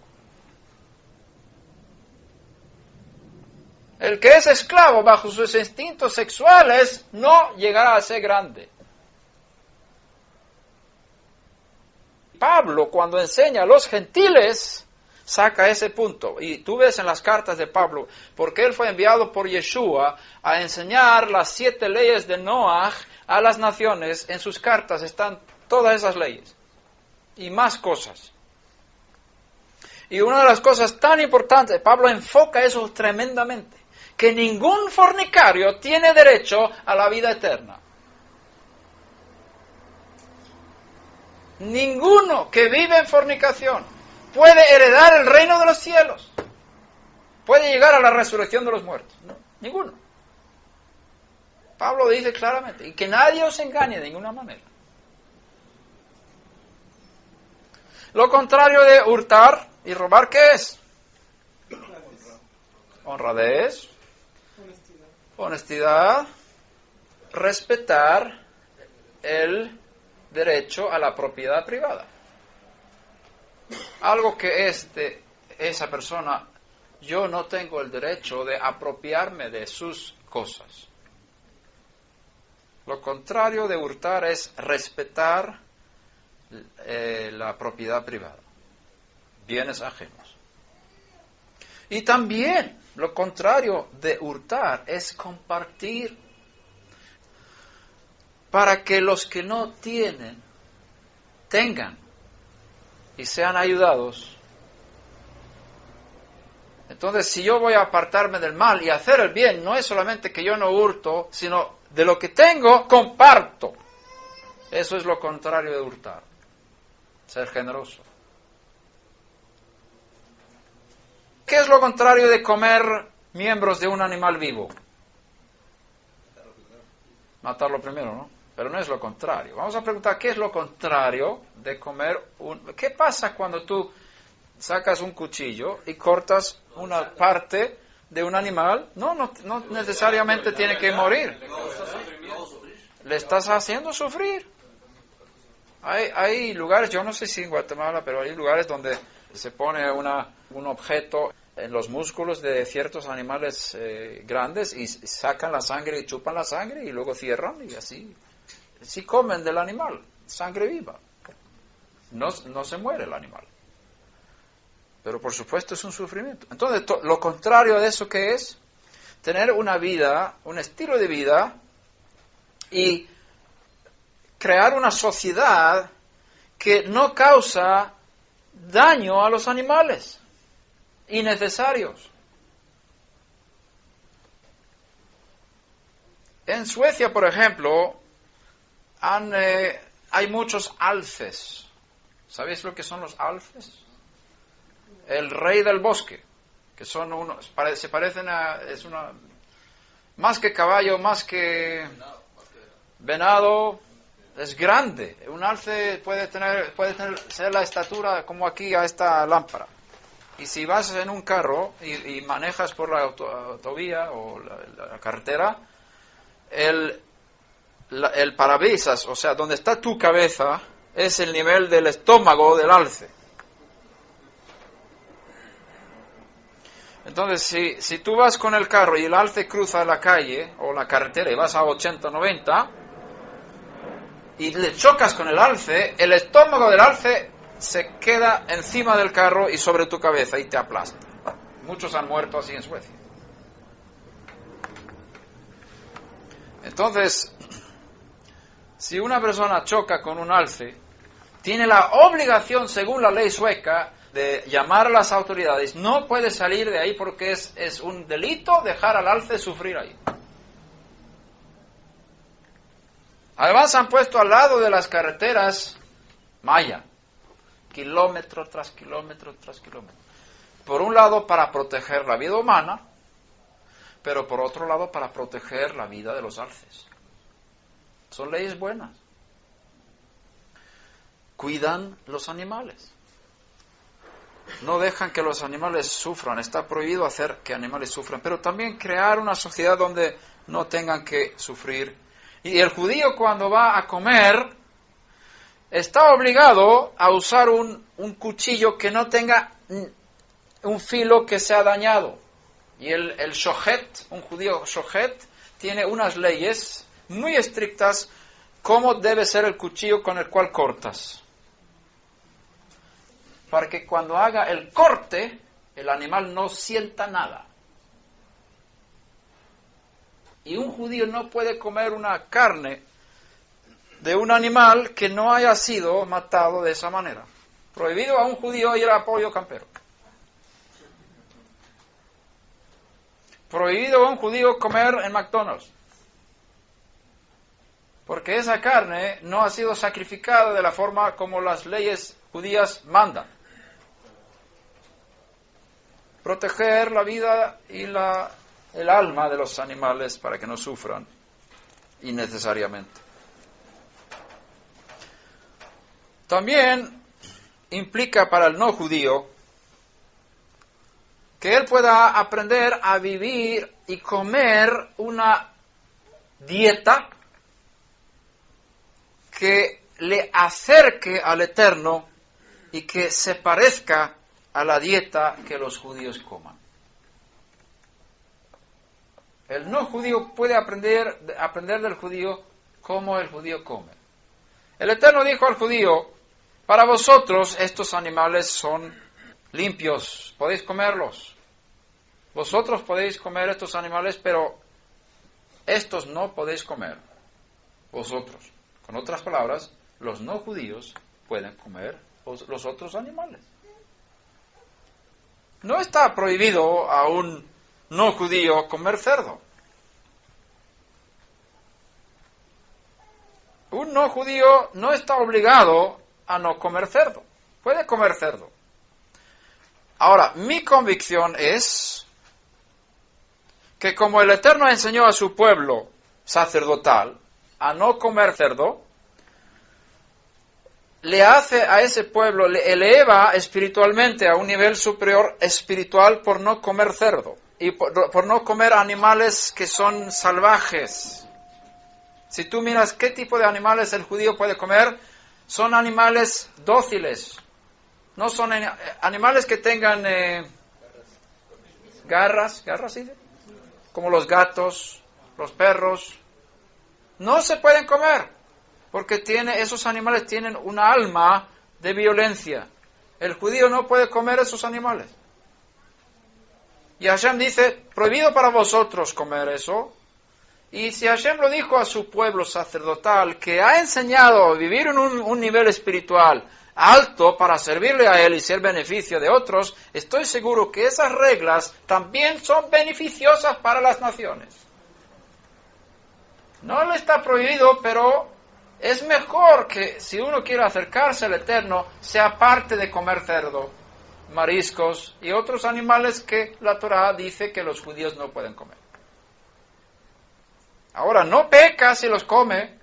El que es esclavo bajo sus instintos sexuales no llegará a ser grande. Pablo, cuando enseña a los gentiles, saca ese punto. Y tú ves en las cartas de Pablo, porque él fue enviado por Yeshua a enseñar las 7 leyes de Noaj a las naciones. En sus cartas están todas esas leyes y más cosas. Y una de las cosas tan importantes, Pablo enfoca eso tremendamente, que ningún fornicario tiene derecho a la vida eterna. Ninguno que vive en fornicación puede heredar el reino de los cielos. Puede llegar a la resurrección de los muertos. No, ninguno. Pablo dice claramente, y que nadie os engañe de ninguna manera. Lo contrario de hurtar y robar, ¿qué es? Honradez, honestidad, respetar el derecho a la propiedad privada. Algo que es de esa persona, yo no tengo el derecho de apropiarme de sus cosas. Lo contrario de hurtar es respetar la propiedad privada, bienes ajenos. Y también lo contrario de hurtar es compartir, para que los que no tienen tengan y sean ayudados. Entonces, si yo voy a apartarme del mal y hacer el bien, no es solamente que yo no hurto, sino de lo que tengo, comparto. Eso es lo contrario de hurtar. Ser generoso. ¿Qué es lo contrario de comer miembros de un animal vivo? Matarlo primero, ¿no? Pero no es lo contrario. Vamos a preguntar, ¿qué es lo contrario de comer ¿Qué pasa cuando tú sacas un cuchillo y cortas una parte de un animal? No necesariamente tiene que morir. Le estás haciendo sufrir. Hay lugares, yo no sé si en Guatemala, pero hay lugares donde se pone un objeto en los músculos de ciertos animales grandes y sacan la sangre y chupan la sangre y luego cierran y así. Si comen del animal, sangre viva. No se muere el animal. Pero por supuesto es un sufrimiento. Entonces, lo contrario de eso, ¿qué es? Tener una vida, un estilo de vida y crear una sociedad que no causa daño a los animales innecesarios. En Suecia, por ejemplo, hay muchos alces. ¿Sabéis lo que son los alces? El rey del bosque, que son se parecen más que caballo, más que venado, es grande. Un alce puede ser la estatura como aquí a esta lámpara. Y si vas en un carro y manejas por la autovía o la carretera, el parabrisas, o sea, donde está tu cabeza, es el nivel del estómago del alce. Entonces, si tú vas con el carro y el alce cruza la calle o la carretera y vas a 80, 90 y le chocas con el alce, el estómago del alce se queda encima del carro y sobre tu cabeza y te aplasta. Muchos han muerto así en Suecia. Entonces, si una persona choca con un alce, tiene la obligación, según la ley sueca, de llamar a las autoridades. No puede salir de ahí porque es un delito dejar al alce sufrir ahí. Además han puesto al lado de las carreteras malla, kilómetro tras kilómetro tras kilómetro. Por un lado para proteger la vida humana, pero por otro lado para proteger la vida de los alces. Son leyes buenas. Cuidan los animales. No dejan que los animales sufran. Está prohibido hacer que animales sufran, pero también crear una sociedad donde no tengan que sufrir. Y el judío cuando va a comer está obligado a usar un cuchillo que no tenga un filo que sea dañado. Y el shochet, un judío shochet, tiene unas leyes muy estrictas cómo debe ser el cuchillo con el cual cortas. Para que cuando haga el corte, el animal no sienta nada. Y un judío no puede comer una carne de un animal que no haya sido matado de esa manera. Prohibido a un judío ir a pollo campero. Prohibido a un judío comer en McDonald's. Porque esa carne no ha sido sacrificada de la forma como las leyes judías mandan. Proteger la vida y el alma de los animales para que no sufran. innecesariamente. También implica para el no judío que él pueda aprender a vivir y comer una dieta que le acerque al Eterno y que se parezca a la dieta que los judíos coman. El no judío puede aprender del judío como el judío come. El Eterno dijo al judío: para vosotros estos animales son limpios, podéis comerlos. Vosotros podéis comer estos animales, pero estos no podéis comer. Vosotros. Con otras palabras, los no judíos pueden comer los otros animales. No está prohibido a un no judío comer cerdo. Un no judío no está obligado a no comer cerdo. Puede comer cerdo. Ahora, mi convicción es que como el Eterno enseñó a su pueblo sacerdotal a no comer cerdo, le hace a ese pueblo, le eleva espiritualmente a un nivel superior espiritual por no comer cerdo y por no comer animales que son salvajes. Si tú miras qué tipo de animales el judío puede comer, son animales dóciles, no son animales que tengan garras, ¿sí? Como los gatos, los perros. No se pueden comer, porque esos animales tienen una alma de violencia. El judío no puede comer esos animales. Y Hashem dice: prohibido para vosotros comer eso. Y si Hashem lo dijo a su pueblo sacerdotal, que ha enseñado a vivir en un nivel espiritual alto para servirle a él y ser beneficio de otros, estoy seguro que esas reglas también son beneficiosas para las naciones. No le está prohibido, pero es mejor que si uno quiere acercarse al Eterno, sea parte de comer cerdo, mariscos y otros animales que la Torá dice que los judíos no pueden comer. Ahora, no peca si los come,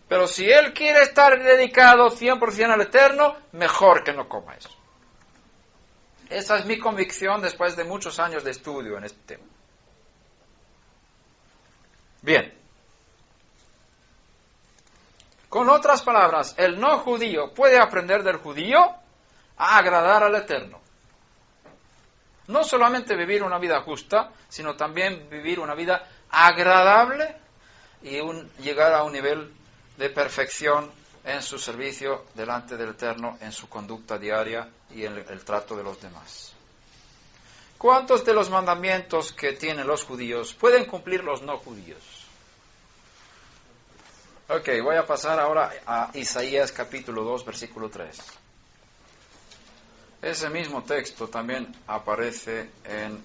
pero si él quiere estar dedicado 100% al Eterno, mejor que no coma eso. Esa es mi convicción después de muchos años de estudio en este tema. Bien. Con otras palabras, el no judío puede aprender del judío a agradar al Eterno. No solamente vivir una vida justa, sino también vivir una vida agradable y llegar a un nivel de perfección en su servicio delante del Eterno, en su conducta diaria y en el trato de los demás. ¿Cuántos de los mandamientos que tienen los judíos pueden cumplir los no judíos? Ok, voy a pasar ahora a Isaías capítulo 2, versículo 3. Ese mismo texto también aparece en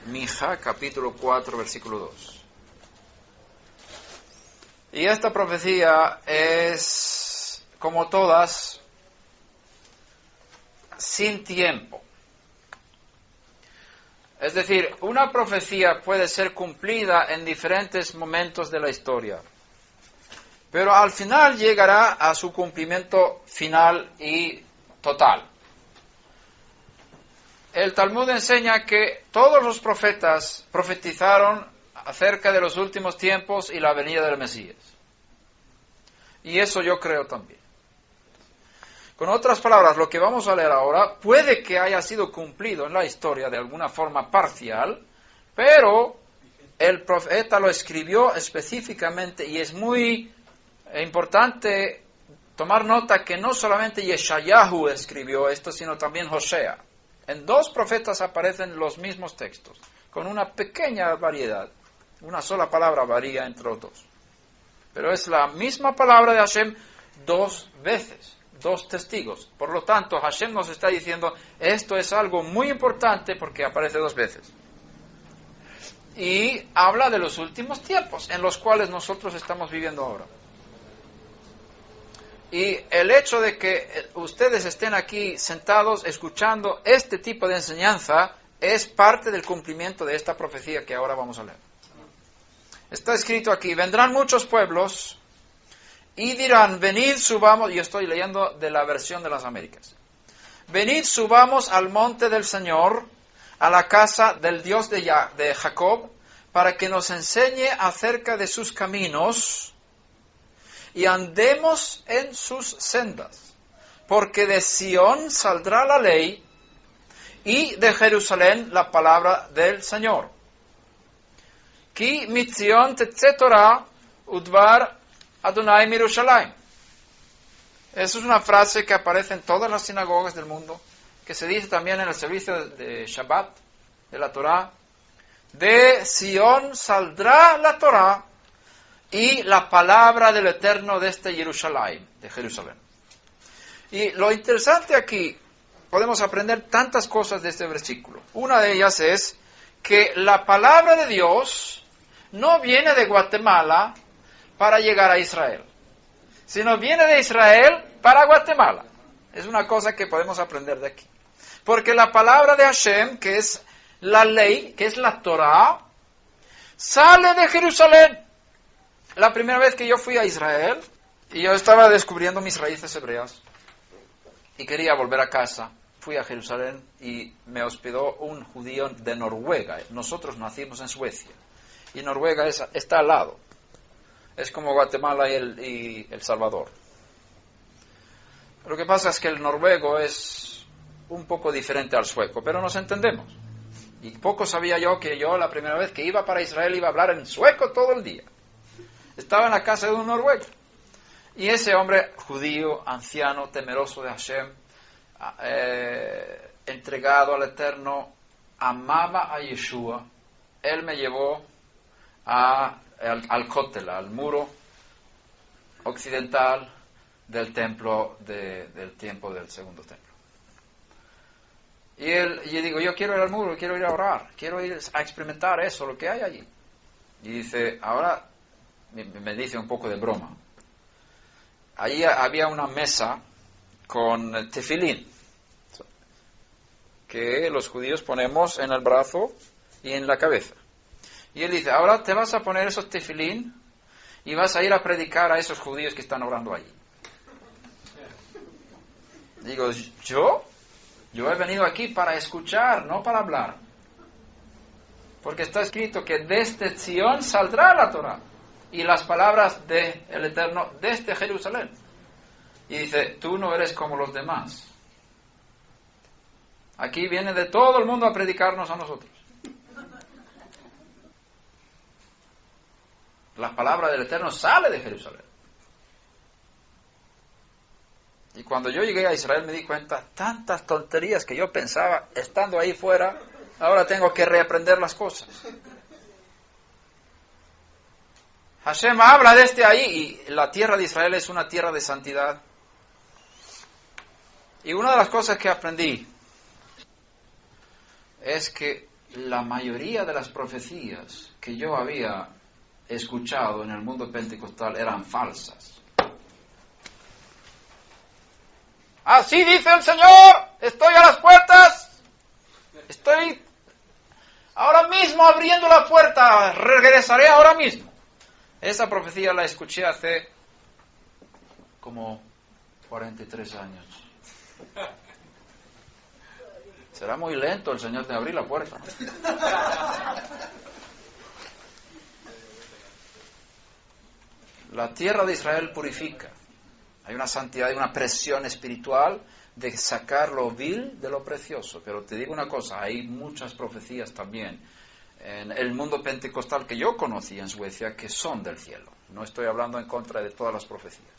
Mija, capítulo 4, versículo 2. Y esta profecía es, como todas, sin tiempo. Es decir, una profecía puede ser cumplida en diferentes momentos de la historia, pero al final llegará a su cumplimiento final y total. El Talmud enseña que todos los profetas profetizaron acerca de los últimos tiempos y la venida del Mesías. Y eso yo creo también. Con otras palabras, lo que vamos a leer ahora puede que haya sido cumplido en la historia de alguna forma parcial, pero el profeta lo escribió específicamente y es muy importante tomar nota que no solamente Yeshayahu escribió esto, sino también Hosea. En 2 profetas aparecen los mismos textos, con una pequeña variedad. Una sola palabra varía entre los 2. Pero es la misma palabra de Hashem 2 veces, 2 testigos. Por lo tanto, Hashem nos está diciendo, esto es algo muy importante porque aparece 2 veces. Y habla de los últimos tiempos en los cuales nosotros estamos viviendo ahora. Y el hecho de que ustedes estén aquí sentados escuchando este tipo de enseñanza es parte del cumplimiento de esta profecía que ahora vamos a leer. Está escrito aquí, vendrán muchos pueblos y dirán, venid, subamos, yo estoy leyendo de la versión de las Américas, venid, subamos al monte del Señor, a la casa del Dios de Jacob, para que nos enseñe acerca de sus caminos y andemos en sus sendas. Porque de Sión saldrá la ley y de Jerusalén la palabra del Señor. Ki mitzion tetze Torah udvar Adonai Mirushalayim. Esa es una frase que aparece en todas las sinagogas del mundo, que se dice también en el servicio de Shabbat, de la Torah. De Sión saldrá la Torah y la palabra del Eterno desde Jerusalén, de Jerusalén. Y lo interesante aquí, podemos aprender tantas cosas de este versículo. Una de ellas es que la palabra de Dios no viene de Guatemala para llegar a Israel, sino viene de Israel para Guatemala. Es una cosa que podemos aprender de aquí. Porque la palabra de Hashem, que es la ley, que es la Torah, sale de Jerusalén. La primera vez que yo fui a Israel, y yo estaba descubriendo mis raíces hebreas, y quería volver a casa, fui a Jerusalén y me hospedó un judío de Noruega. Nosotros nacimos en Suecia, y Noruega está al lado. Es como Guatemala y El Salvador. Lo que pasa es que el noruego es un poco diferente al sueco, pero nos entendemos. Y poco sabía yo que yo la primera vez que iba para Israel iba a hablar en sueco todo el día. Estaba en la casa de un noruego. Y ese hombre judío, anciano, temeroso de Hashem, entregado al Eterno, amaba a Yeshua. Él me llevó al Kotel, al muro occidental del templo del tiempo del segundo templo. Y yo digo, yo quiero ir al muro, quiero ir a orar, quiero ir a experimentar eso, lo que hay allí. Y dice, ahora, me dice un poco de broma, allí había una mesa con tefilín, que los judíos ponemos en el brazo y en la cabeza. Y él dice, ahora te vas a poner esos tefilín y vas a ir a predicar a esos judíos que están orando allí. Digo, ¿yo? Yo he venido aquí para escuchar, no para hablar. Porque está escrito que desde Sion saldrá la Torah y las palabras del Eterno desde Jerusalén. Y dice, tú no eres como los demás. Aquí viene de todo el mundo a predicarnos a nosotros. La palabra del Eterno sale de Jerusalén. Y cuando yo llegué a Israel me di cuenta, tantas tonterías que yo pensaba estando ahí fuera, ahora tengo que reaprender las cosas. Hashem habla desde ahí y la tierra de Israel es una tierra de santidad. Y una de las cosas que aprendí es que la mayoría de las profecías que yo había escuchado en el mundo pentecostal eran falsas. Así dice el Señor, estoy a las puertas, estoy ahora mismo abriendo la puerta, regresaré ahora mismo. Esa profecía la escuché hace como 43 años. Será muy lento el Señor de abrir la puerta. La tierra de Israel purifica. Hay una santidad y una presión espiritual de sacar lo vil de lo precioso. Pero te digo una cosa, hay muchas profecías también en el mundo pentecostal que yo conocí en Suecia que son del cielo. No estoy hablando en contra de todas las profecías,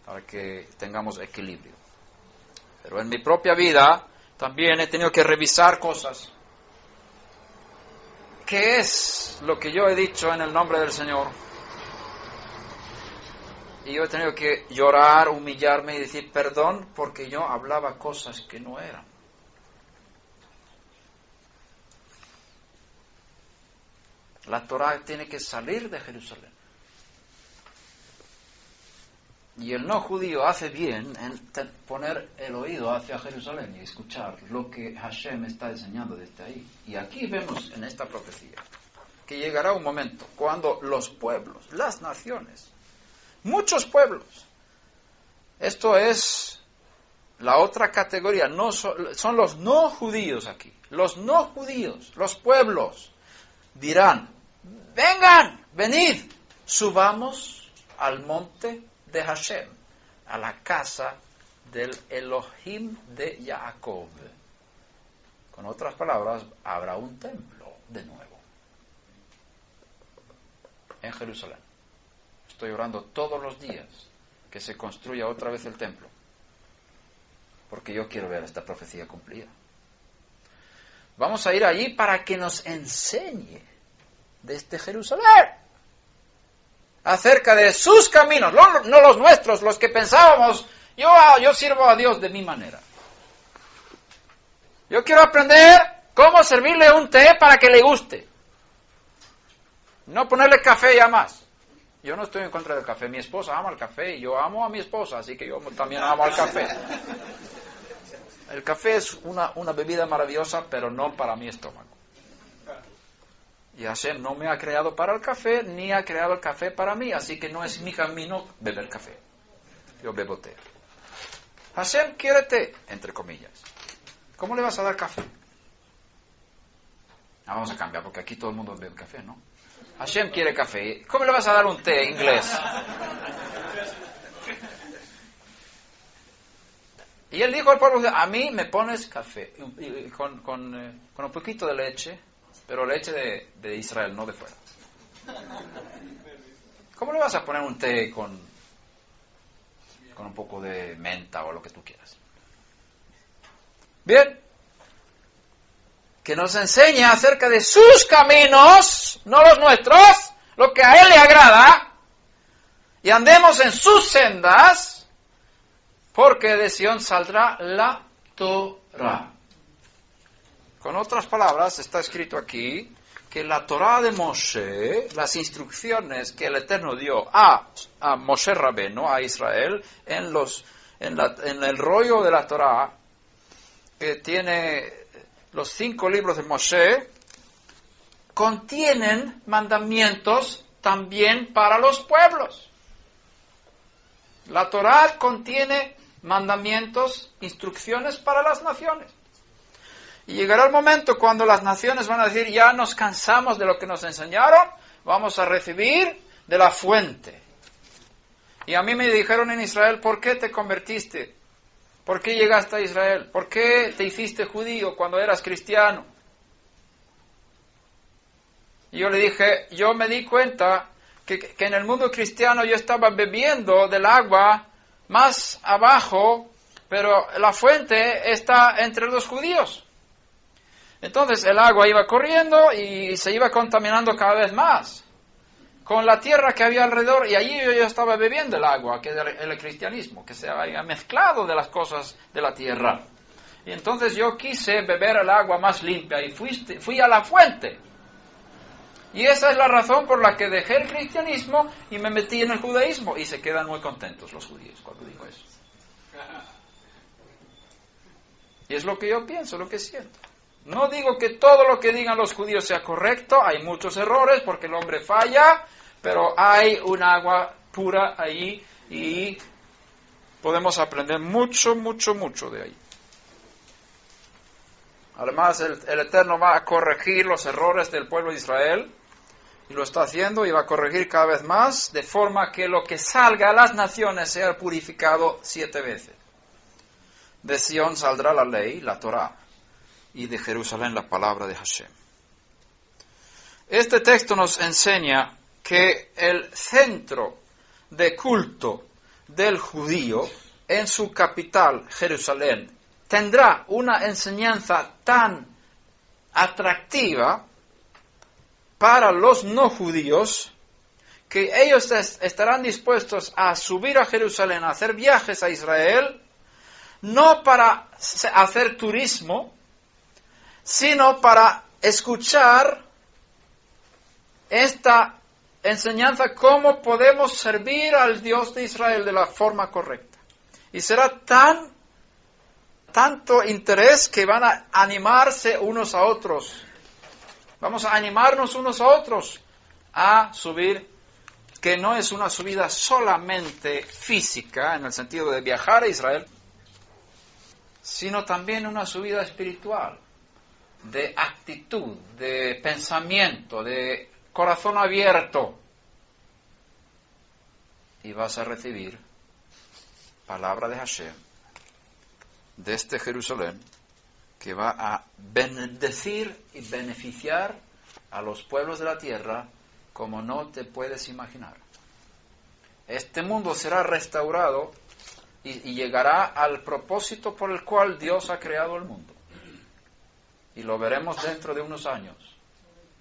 para que tengamos equilibrio. Pero en mi propia vida también he tenido que revisar cosas. ¿Qué es lo que yo he dicho en el nombre del Señor? Y yo he tenido que llorar, humillarme y decir perdón porque yo hablaba cosas que no eran. La Torah tiene que salir de Jerusalén. Y el no judío hace bien en poner el oído hacia Jerusalén y escuchar lo que Hashem está enseñando desde ahí. Y aquí vemos en esta profecía que llegará un momento cuando los pueblos, las naciones, muchos pueblos, esto es la otra categoría, no son los no judíos aquí, los no judíos, los pueblos, dirán, vengan, venid, subamos al monte de Hashem, a la casa del Elohim de Jacob. Con otras palabras, habrá un templo de nuevo en Jerusalén. Estoy orando todos los días que se construya otra vez el templo, porque yo quiero ver esta profecía cumplida. Vamos a ir allí para que nos enseñe desde Jerusalén acerca de sus caminos, no los nuestros, los que pensábamos, yo sirvo a Dios de mi manera. Yo quiero aprender cómo servirle un té para que le guste. No ponerle café ya más. Yo no estoy en contra del café. Mi esposa ama el café y yo amo a mi esposa, así que yo también amo el café. El café es una bebida maravillosa, pero no para mi estómago. Y Hashem no me ha creado para el café, ni ha creado el café para mí, así que no es mi camino beber café. Yo bebo té. Hashem quiere té, entre comillas. ¿Cómo le vas a dar café? Vamos a cambiar, porque aquí todo el mundo bebe café, ¿no? Hashem quiere café. ¿Cómo le vas a dar un té inglés? Y él dijo al pueblo, a mí me pones café, con un poquito de leche, pero leche de Israel, no de fuera. ¿Cómo le vas a poner un té con un poco de menta o lo que tú quieras? Bien, que nos enseñe acerca de sus caminos, no los nuestros, lo que a Él le agrada, y andemos en sus sendas, porque de Sion saldrá la Torah. Con otras palabras, está escrito aquí que la Torah de Moshe, las instrucciones que el Eterno dio a Moshe Rabbeinu, a Israel, en el rollo de la Torah, que tiene los 5 libros de Moshe, contienen mandamientos también para los pueblos. La Torah contiene mandamientos, instrucciones para las naciones. Y llegará el momento cuando las naciones van a decir, ya nos cansamos de lo que nos enseñaron, vamos a recibir de la fuente. Y a mí me dijeron en Israel, ¿por qué te convertiste? ¿Por qué llegaste a Israel? ¿Por qué te hiciste judío cuando eras cristiano? Y yo le dije, yo me di cuenta que en el mundo cristiano yo estaba bebiendo del agua más abajo, pero la fuente está entre los judíos. Entonces el agua iba corriendo y se iba contaminando cada vez más con la tierra que había alrededor, y allí yo estaba bebiendo el agua, que es el cristianismo, que se había mezclado de las cosas de la tierra. Y entonces yo quise beber el agua más limpia y fui a la fuente. Y esa es la razón por la que dejé el cristianismo y me metí en el judaísmo. Y se quedan muy contentos los judíos cuando digo eso. Y es lo que yo pienso, lo que siento. No digo que todo lo que digan los judíos sea correcto, hay muchos errores porque el hombre falla, pero hay un agua pura ahí y podemos aprender mucho, mucho, mucho de ahí. Además, el Eterno va a corregir los errores del pueblo de Israel, y lo está haciendo, y va a corregir cada vez más, de forma que lo que salga a las naciones sea purificado 7 veces. De Sion saldrá la ley, la Torah, y de Jerusalén la palabra de Hashem. Este texto nos enseña que el centro de culto del judío en su capital, Jerusalén, tendrá una enseñanza tan atractiva para los no judíos que ellos estarán dispuestos a subir a Jerusalén, a hacer viajes a Israel, no para hacer turismo, sino para escuchar esta enseñanza, cómo podemos servir al Dios de Israel de la forma correcta. Y será tanto interés que van a animarse unos a otros Vamos a animarnos unos a otros a subir, que no es una subida solamente física, en el sentido de viajar a Israel, sino también una subida espiritual, de actitud, de pensamiento, de corazón abierto. Y vas a recibir palabra de Hashem desde Jerusalén, que va a bendecir y beneficiar a los pueblos de la tierra como no te puedes imaginar. Este mundo será restaurado y llegará al propósito por el cual Dios ha creado el mundo. Y lo veremos dentro de unos años.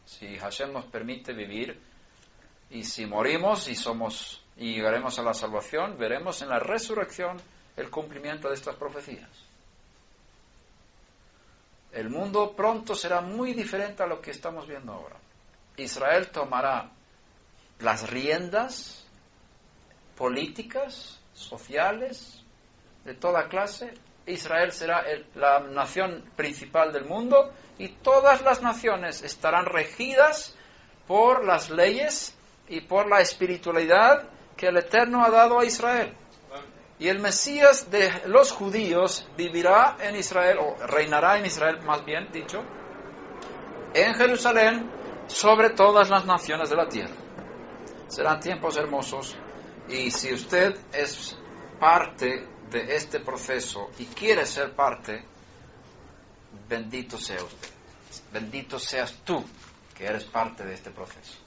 Si Hashem nos permite vivir, y si morimos y llegaremos a la salvación, veremos en la resurrección el cumplimiento de estas profecías. El mundo pronto será muy diferente a lo que estamos viendo ahora. Israel tomará las riendas políticas, sociales, de toda clase. Israel será la nación principal del mundo y todas las naciones estarán regidas por las leyes y por la espiritualidad que el Eterno ha dado a Israel. Y el Mesías de los judíos vivirá en Israel, o reinará en Israel, más bien dicho, en Jerusalén, sobre todas las naciones de la tierra. Serán tiempos hermosos, y si usted es parte de este proceso y quiere ser parte, bendito sea usted. Bendito seas tú, que eres parte de este proceso.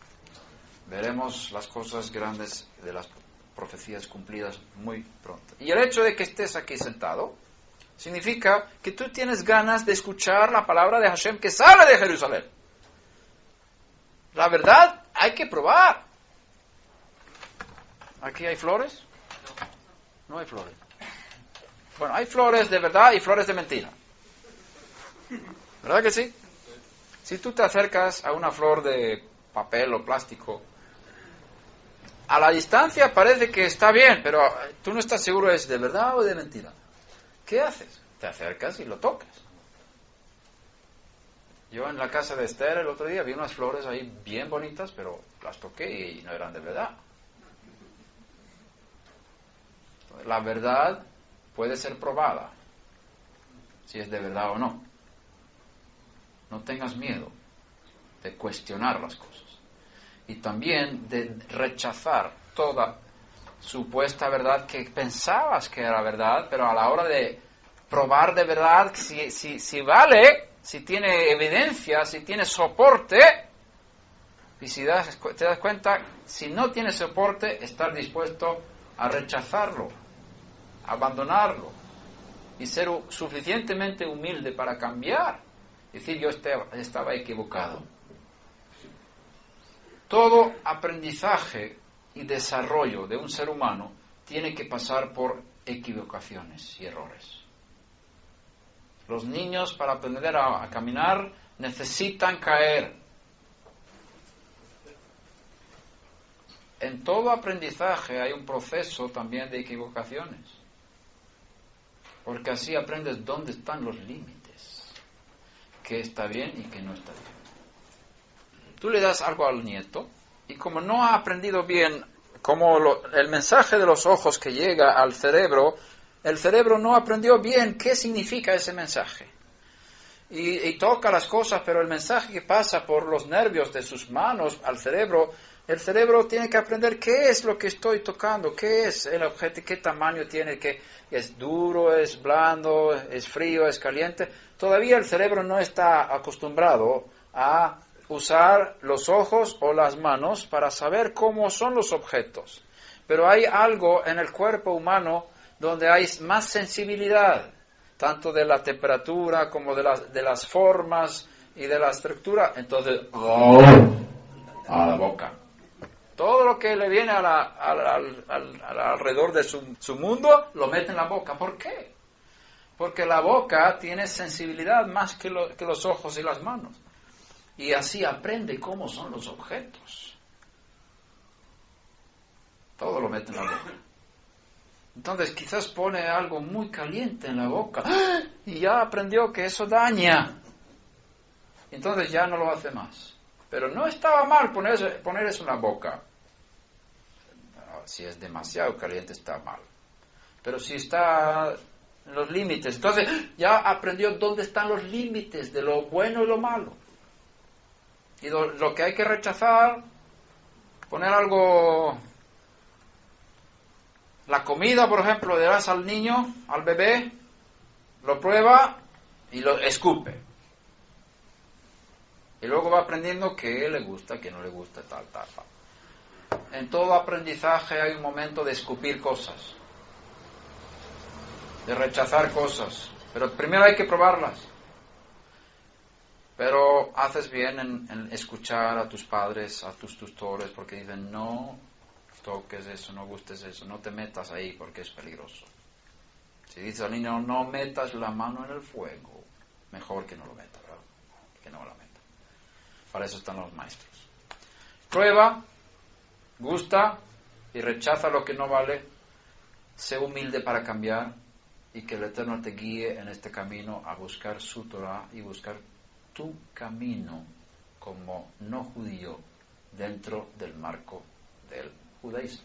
Veremos las cosas grandes de las profecías cumplidas muy pronto. Y el hecho de que estés aquí sentado significa que tú tienes ganas de escuchar la palabra de Hashem que sale de Jerusalén. La verdad hay que probar. ¿Aquí hay flores? No hay flores. Bueno, hay flores de verdad y flores de mentira. ¿Verdad que sí? Si tú te acercas a una flor de papel o plástico, a la distancia parece que está bien, pero tú no estás seguro es de verdad o de mentira. ¿Qué haces? Te acercas y lo tocas. Yo en la casa de Esther el otro día vi unas flores ahí bien bonitas, pero las toqué y no eran de verdad. La verdad puede ser probada, si es de verdad o no. No tengas miedo de cuestionar las cosas. Y también de rechazar toda supuesta verdad que pensabas que era verdad, pero a la hora de probar de verdad si vale, si tiene evidencia, si tiene soporte, y si te das cuenta, si no tiene soporte, estar dispuesto a rechazarlo, a abandonarlo, y ser suficientemente humilde para cambiar, decir yo estaba equivocado. Todo aprendizaje y desarrollo de un ser humano tiene que pasar por equivocaciones y errores. Los niños, para aprender a caminar, necesitan caer. En todo aprendizaje hay un proceso también de equivocaciones, porque así aprendes dónde están los límites, qué está bien y qué no está bien. Tú le das algo al nieto y como no ha aprendido bien, como el mensaje de los ojos que llega al cerebro, el cerebro no aprendió bien qué significa ese mensaje. Y toca las cosas, pero el mensaje que pasa por los nervios de sus manos al cerebro, el cerebro tiene que aprender qué es lo que estoy tocando, qué es el objeto, qué tamaño tiene, que es duro, es blando, es frío, es caliente. Todavía el cerebro no está acostumbrado a usar los ojos o las manos para saber cómo son los objetos. Pero hay algo en el cuerpo humano donde hay más sensibilidad, tanto de la temperatura como de las formas y de la estructura. Entonces, a la boca. Todo lo que le viene alrededor de su mundo, lo mete en la boca. ¿Por qué? Porque la boca tiene sensibilidad más que los ojos y las manos. Y así aprende cómo son los objetos. Todo lo mete en la boca. Entonces quizás pone algo muy caliente en la boca y ya aprendió que eso daña. entonces ya no lo hace más. Pero no estaba mal poner eso en la boca. Si es demasiado caliente está mal. Pero si está en los límites, entonces ya aprendió dónde están los límites de lo bueno y lo malo. Y lo que hay que rechazar, poner algo, la comida, por ejemplo, le das al niño, al bebé, lo prueba y lo escupe. Y luego va aprendiendo qué le gusta, qué no le gusta, tal. En todo aprendizaje hay un momento de escupir cosas, de rechazar cosas, pero primero hay que probarlas. Pero haces bien en escuchar a tus padres, a tus tutores, porque dicen, no toques eso, no gustes eso, no te metas ahí porque es peligroso. Si dices al niño, no metas la mano en el fuego, mejor que no lo meta, ¿verdad? Que no la meta. Para eso están los maestros. Prueba, gusta y rechaza lo que no vale. Sé humilde para cambiar y que el Eterno te guíe en este camino a buscar su Torah y buscar tu camino como no judío dentro del marco del judaísmo.